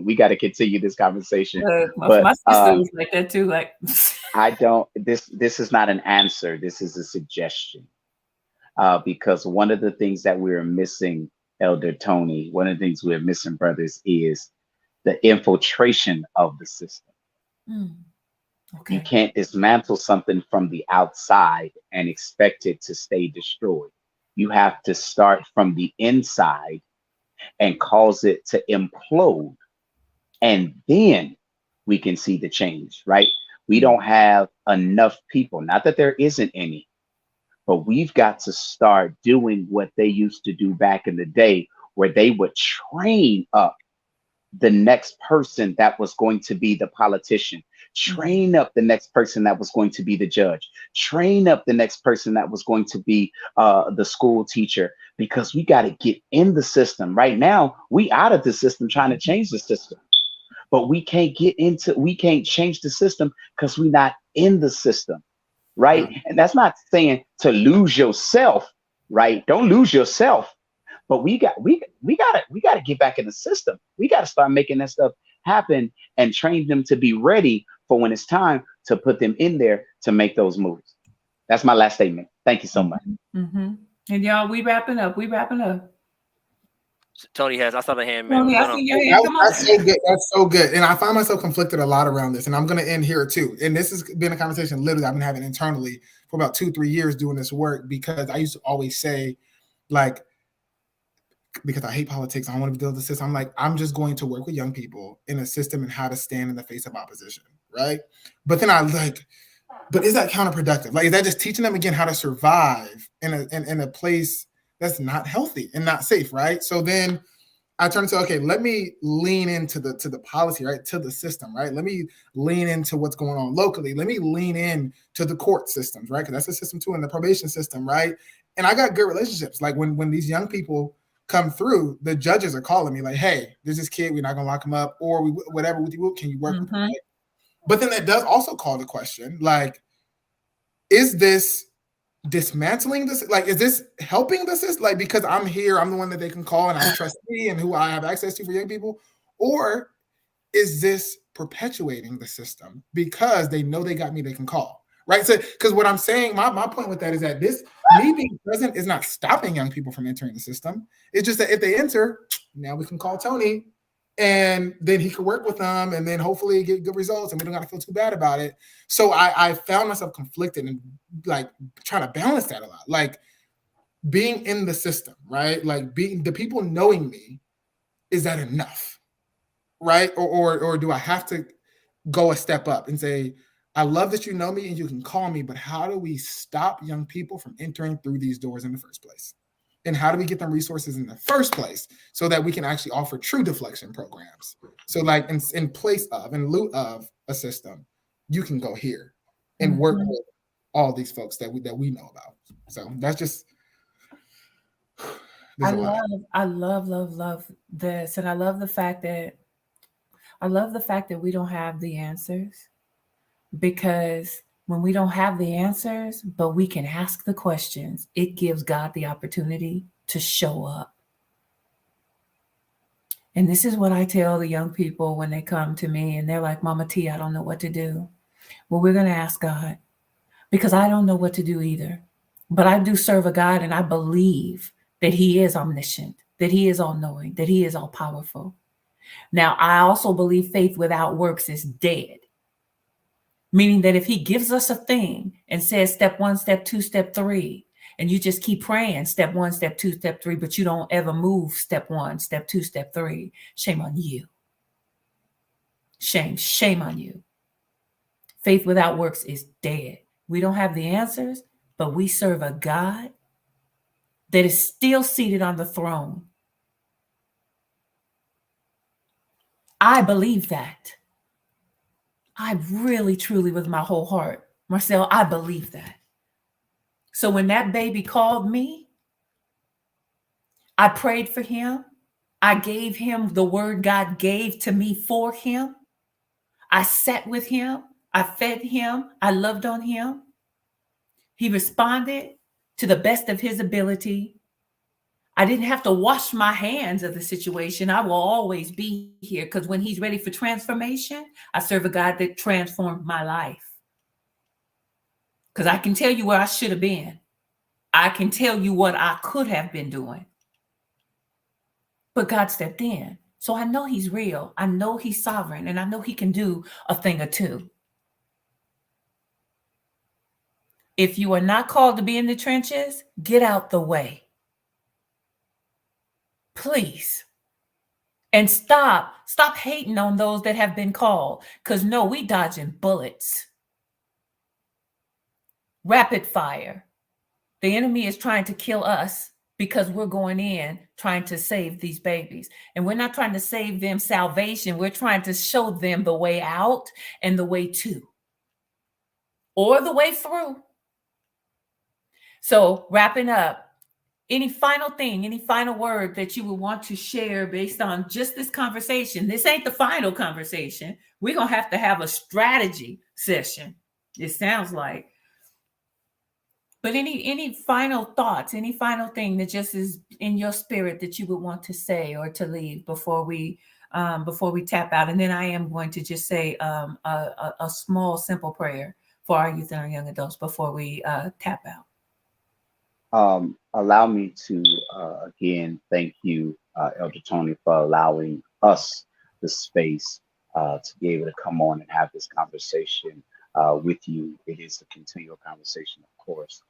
we gotta continue this conversation. But my sister was like that too. Like, I don't. This is not an answer. This is a suggestion. Because one of the things that we're missing, Elder Tony, one of the things we're missing, brothers, is the infiltration of the system. Okay. You can't dismantle something from the outside and expect it to stay destroyed. You have to start from the inside and cause it to implode. And then we can see the change, right? We don't have enough people, not that there isn't any, but we've got to start doing what they used to do back in the day, where they would train up the next person that was going to be the politician, train up the next person that was going to be the judge, train up the next person that was going to be the school teacher, because we got to get in the system. Right now, we out of the system trying to change the system, but we can't change the system because we're not in the system. Right. And that's not saying to lose yourself. Right. Don't lose yourself. But we gotta get back in the system. We got to start making that stuff happen and train them to be ready for when it's time to put them in there to make those moves. That's my last statement. Thank you so much. And y'all, we wrapping up. Tony I saw the hand, man. Tony, I see your hand. Come on. That's so good. That's so good. And I find myself conflicted a lot around this. And I'm going to end here too. And this has been a conversation literally I've been having internally for about 2-3 years doing this work, because I used to always say, like, because I hate politics, I don't want to build the system. I'm like, I'm just going to work with young people in a system and how to stand in the face of opposition, right? But then but is that counterproductive? Like, is that just teaching them again how to survive in a place that's not healthy and not safe, right? So then I turn to, okay, let me lean into the policy, right? To the system, right? Let me lean into what's going on locally. Let me lean in to the court systems, right? Because that's a system too, and the probation system, right? And I got good relationships. Like when these young people come through, the judges are calling me like, hey, there's this kid, we're not gonna lock him up, or whatever with you, can you work with him? Right? But then that does also call the question, like, is this dismantling this? Like, is this helping the system? Like, because I'm here, I'm the one that they can call and I trust me and who I have access to for young people? Or is this perpetuating the system because they know they got me, they can call? Right. So, because what I'm saying, my point with that is that me being present is not stopping young people from entering the system. It's just that if they enter, now we can call Tony and then he could work with them and then hopefully get good results and we don't got to feel too bad about it. So I found myself conflicted and like trying to balance that a lot. Like being in the system, right? Like being the people knowing me, is that enough? Right. Or do I have to go a step up and say, I love that you know me and you can call me, but how do we stop young people from entering through these doors in the first place? And how do we get them resources in the first place so that we can actually offer true deflection programs? So like in place of, in lieu of a system, you can go here and work with all these folks that we know about. So that's just, I love this. And I love the fact that I love the fact that we don't have the answers, because when we don't have the answers, but we can ask the questions, it gives God the opportunity to show up. And this is what I tell the young people when they come to me and they're like, Mama T, I don't know what to do. Well, we're going to ask God, because I don't know what to do either. But I do serve a God, and I believe that He is omniscient, that He is all knowing, that He is all powerful. Now, I also believe faith without works is dead, meaning that if He gives us a thing and says step one, step two, step three, and you just keep praying step one, step two, step three, but you don't ever move step one, step two, step three, shame on you. Shame on you. Faith without works is dead. We don't have the answers, but we serve a God that is still seated on the throne. I believe that. I really, truly, with my whole heart, Marcel, I believe that. So when that baby called me, I prayed for him. I gave him the word God gave to me for him. I sat with him. I fed him. I loved on him. He responded to the best of his ability. I didn't have to wash my hands of the situation. I will always be here, because when he's ready for transformation, I serve a God that transformed my life. Because I can tell you where I should have been. I can tell you what I could have been doing. But God stepped in. So I know He's real. I know He's sovereign, and I know He can do a thing or two. If you are not called to be in the trenches, get out the way. Please. And stop hating on those that have been called. Because no, we dodging bullets. Rapid fire. The enemy is trying to kill us because we're going in trying to save these babies. And we're not trying to save them salvation. We're trying to show them the way out and the way to, or the way through. So wrapping up, any final thing, any final word that you would want to share based on just this conversation? This ain't the final conversation. We're going to have a strategy session, it sounds like. But any final thoughts, any final thing that just is in your spirit that you would want to say or to leave before we tap out? And then I am going to just say a small, simple prayer for our youth and our young adults before we tap out. Allow me to again thank you, Elder Tony, for allowing us the space to be able to come on and have this conversation with you. It is a continual conversation, of course,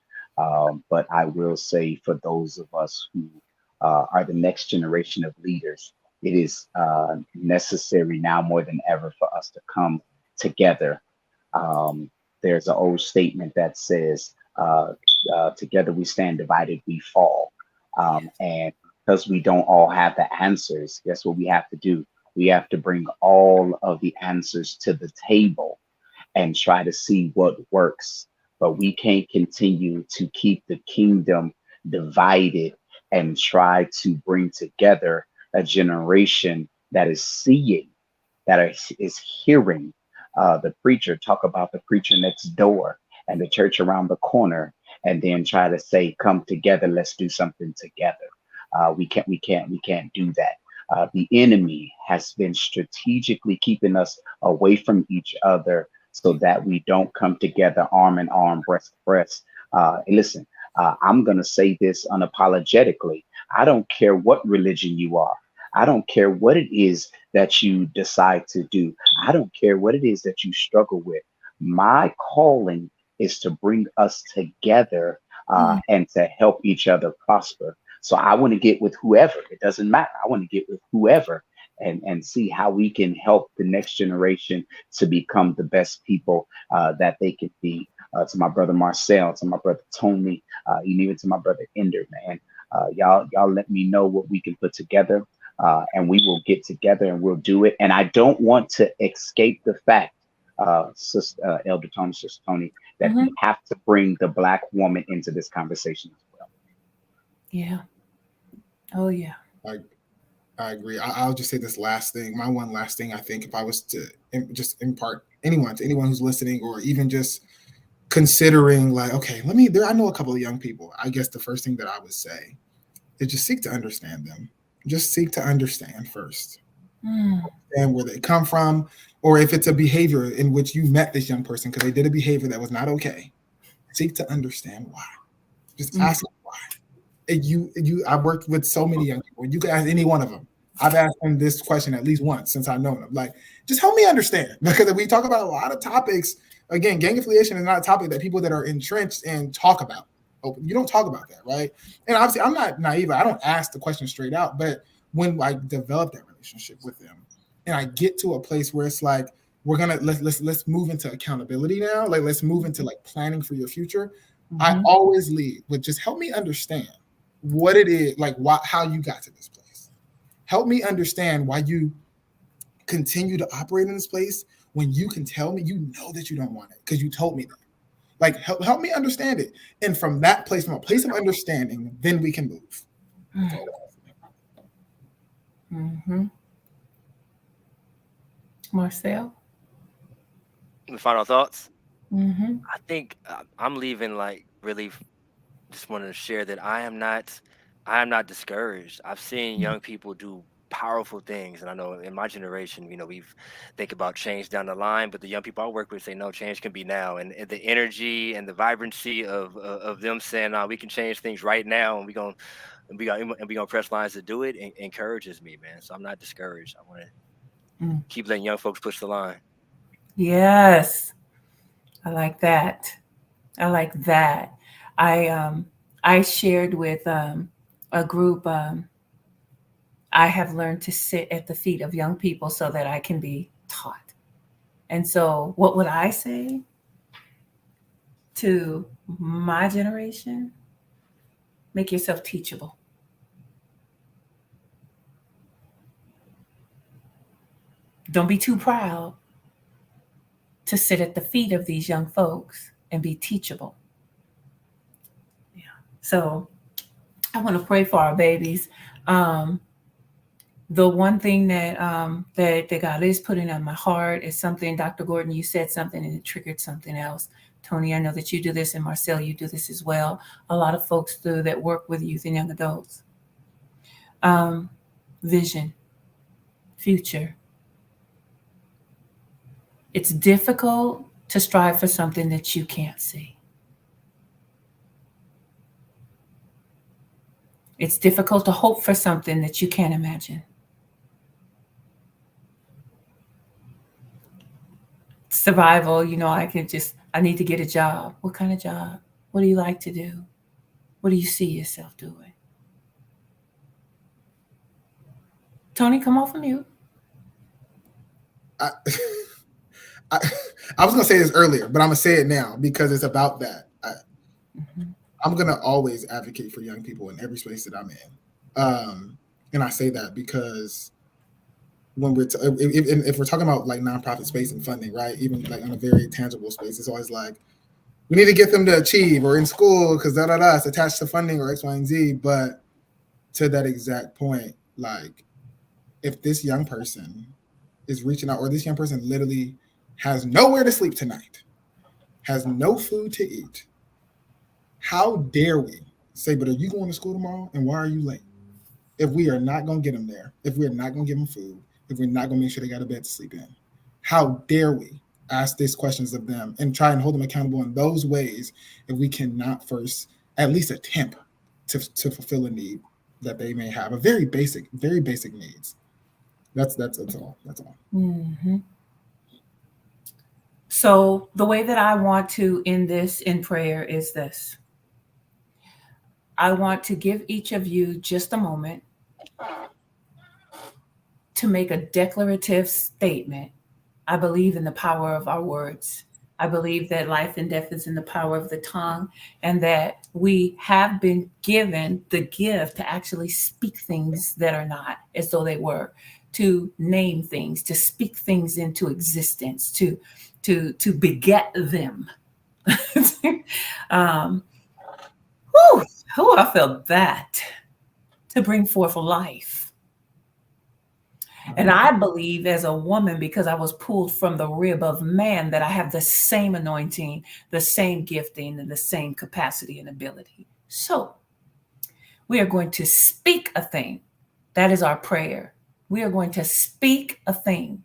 but I will say, for those of us who are the next generation of leaders, it is necessary now more than ever for us to come together. There's an old statement that says, together we stand, divided we fall. And because we don't all have the answers, guess what we have to do? We have to bring all of the answers to the table and try to see what works. But we can't continue to keep the kingdom divided and try to bring together a generation that is seeing, that is hearing the preacher talk about the preacher next door and the church around the corner, and then try to say, come together, let's do something together. We can't do that. The enemy has been strategically keeping us away from each other so that we don't come together arm in arm, breast to breast. Listen, I'm going to say this unapologetically. I don't care what religion you are. I don't care what it is that you decide to do. I don't care what it is that you struggle with. My calling is to bring us together and to help each other prosper. So I want to get with whoever. It doesn't matter. I want to get with whoever and see how we can help the next generation to become the best people that they can be. To my brother Marcel, to my brother Tony, and even to my brother Ender, man. Y'all let me know what we can put together, and we will get together and we'll do it. And I don't want to escape the fact, Elder Tony, Sister Tony, that we have to bring the Black woman into this conversation as well. Yeah. Oh yeah. I agree. I'll just say this last thing. My one last thing, I think, if I was to just impart anyone to anyone who's listening, or even just considering, like, okay, I know a couple of young people. I guess the first thing that I would say is just seek to understand them. Just seek to understand first, and where they come from, or if it's a behavior in which you met this young person because they did a behavior that was not okay. Seek to understand why. Just ask them why. I've worked with so many young people. You can ask any one of them. I've asked them this question at least once since I've known them. Like, just help me understand, because we talk about a lot of topics. Again, gang affiliation is not a topic that people that are entrenched and talk about. Oh, you don't talk about that, right? And obviously, I'm not naive. I don't ask the question straight out. But when I develop that relationship with them, and I get to a place where it's like, we're gonna let's move into accountability now. Like, let's move into like planning for your future. I always lead with just help me understand what it is, like how you got to this place. Help me understand why you continue to operate in this place when you can tell me you know that you don't want it because you told me that. Like, help me understand it. And from that place, from a place of understanding, then we can move. Marcel? The final thoughts. Mm-hmm. I think I'm leaving like really just wanted to share that I am not discouraged. I've seen young people do powerful things, and I know in my generation, we've think about change down the line, but the young people I work with say no, change can be now, and the energy and the vibrancy of them saying, "No, we can change things right now, and we gonna press lines to do it," encourages me, man. So I'm not discouraged. I want to keep letting young folks push the line. Yes, I like that. I like that. I shared with a group. I have learned to sit at the feet of young people so that I can be taught. And so, what would I say to my generation? Make yourself teachable. Don't be too proud to sit at the feet of these young folks and be teachable. Yeah. So, I want to pray for our babies. Um, the one thing that God is putting on my heart is something, Dr. Gordon, you said something and it triggered something else. Tony, I know that you do this, and Marcel, you do this as well. A lot of folks do that work with youth and young adults. Vision, future. It's difficult to strive for something that you can't see. It's difficult to hope for something that you can't imagine. Survival, I need to get a job. What kind of job? What do you like to do? What do you see yourself doing? Tony, come off of mute. I, I, I was going to say this earlier, but I'm going to say it now because it's about that. I'm going to always advocate for young people in every space that I'm in. And I say that because when if we're talking about like nonprofit space and funding, right? Even like on a very tangible space, it's always like, we need to get them to achieve, or in school because it's attached to funding or X, Y, and Z. But to that exact point, like, if this young person is reaching out, or this young person literally has nowhere to sleep tonight, has no food to eat, how dare we say, but are you going to school tomorrow? And why are you late? If we are not going to get them there, if we're not going to give them food, if we're not going to make sure they got a bed to sleep in, how dare we ask these questions of them and try and hold them accountable in those ways if we cannot first at least attempt to fulfill a need that they may have, a very basic needs. That's all. That's all. Mm-hmm. So the way that I want to end this in prayer is this. I want to give each of you just a moment to make a declarative statement. I believe in the power of our words. I believe that life and death is in the power of the tongue, and that we have been given the gift to actually speak things that are not as though they were, to name things, to speak things into existence, to beget them. I felt that, to bring forth life. And I believe as a woman, because I was pulled from the rib of man, that I have the same anointing, the same gifting, and the same capacity and ability. So we are going to speak a thing. That is our prayer. We are going to speak a thing.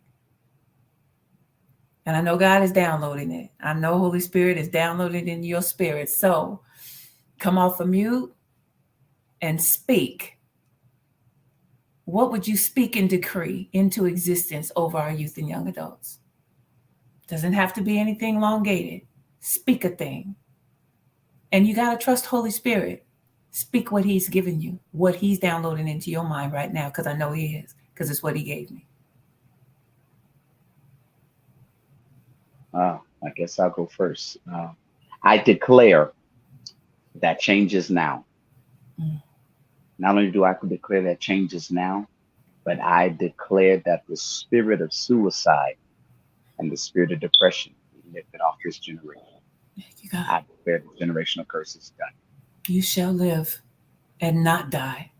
And I know God is downloading it. I know Holy Spirit is downloading in your spirit. So come off of mute and speak. What would you speak and decree into existence over our youth and young adults? Doesn't have to be anything elongated. Speak a thing. And you got to trust Holy Spirit. Speak what he's given you, what he's downloading into your mind right now, because I know he is, because it's what he gave me. I guess I'll go first. I declare that change is now. Mm. Not only do I declare that change is now, but I declare that the spirit of suicide and the spirit of depression be lifted off this generation. Thank you, God. I declare the generational curse is done. You shall live and not die.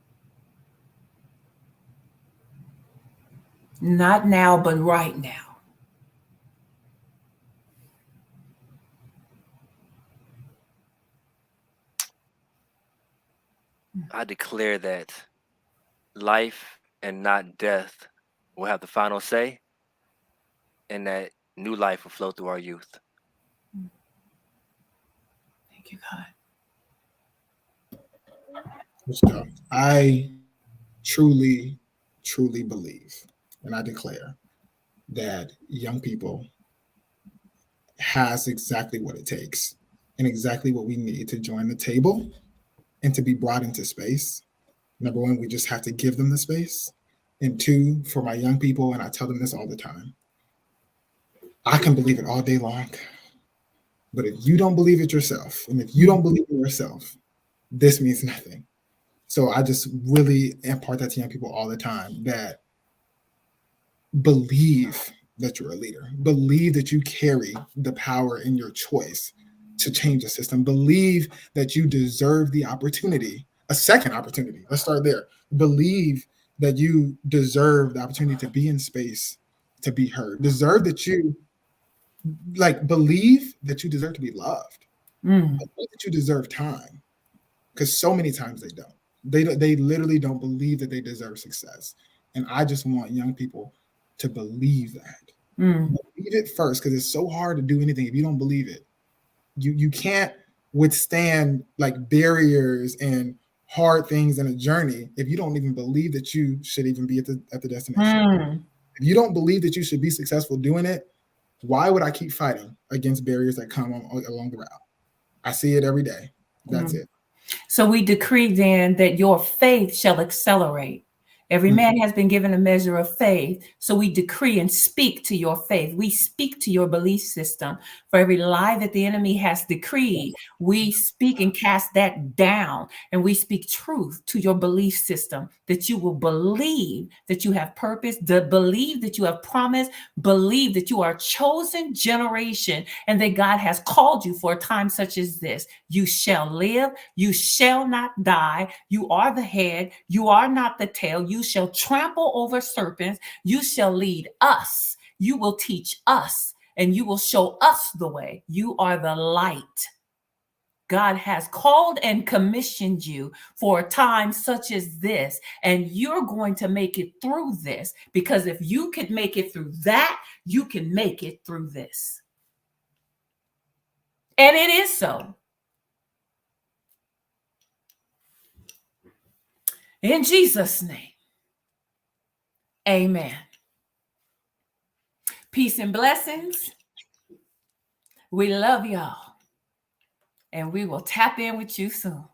Not now, but right now. I declare that life and not death will have the final say, and that new life will flow through our youth. Thank you, God. I truly, truly believe, and I declare that young people has exactly what it takes and exactly what we need to join the table and to be brought into space. Number one, we just have to give them the space. And two, for my young people, and I tell them this all the time, I can believe it all day long. But if you don't believe it yourself, and if you don't believe in yourself, this means nothing. So I just really impart that to young people all the time, that believe that you're a leader. Believe that you carry the power in your choice to change the system. Believe that you deserve the opportunity, a second opportunity. Let's start there. Believe that you deserve the opportunity to be in space, to be heard. Believe that you deserve to be loved. Mm. Believe that you deserve time, because so many times they don't. They literally don't believe that they deserve success. And I just want young people to believe that. Mm. Believe it first, because it's so hard to do anything if you don't believe it. You can't withstand like barriers and hard things in a journey if you don't even believe that you should even be at the destination. Mm. If you don't believe that you should be successful doing it, why would I keep fighting against barriers that come along the route? I see it every day. That's it. So we decree then that your faith shall accelerate. Every man has been given a measure of faith. So we decree and speak to your faith. We speak to your belief system. For every lie that the enemy has decreed, we speak and cast that down. And we speak truth to your belief system, that you will believe that you have purpose, believe that you have promise, believe that you are a chosen generation and that God has called you for a time such as this. You shall live. You shall not die. You are the head. You are not the tail. You shall trample over serpents. You shall lead us. You will teach us and you will show us the way. You are the light. God has called and commissioned you for a time such as this, and you're going to make it through this, because if you could make it through that, you can make it through this. And it is so. In Jesus' name, amen. Peace and blessings. We love y'all. And we will tap in with you soon.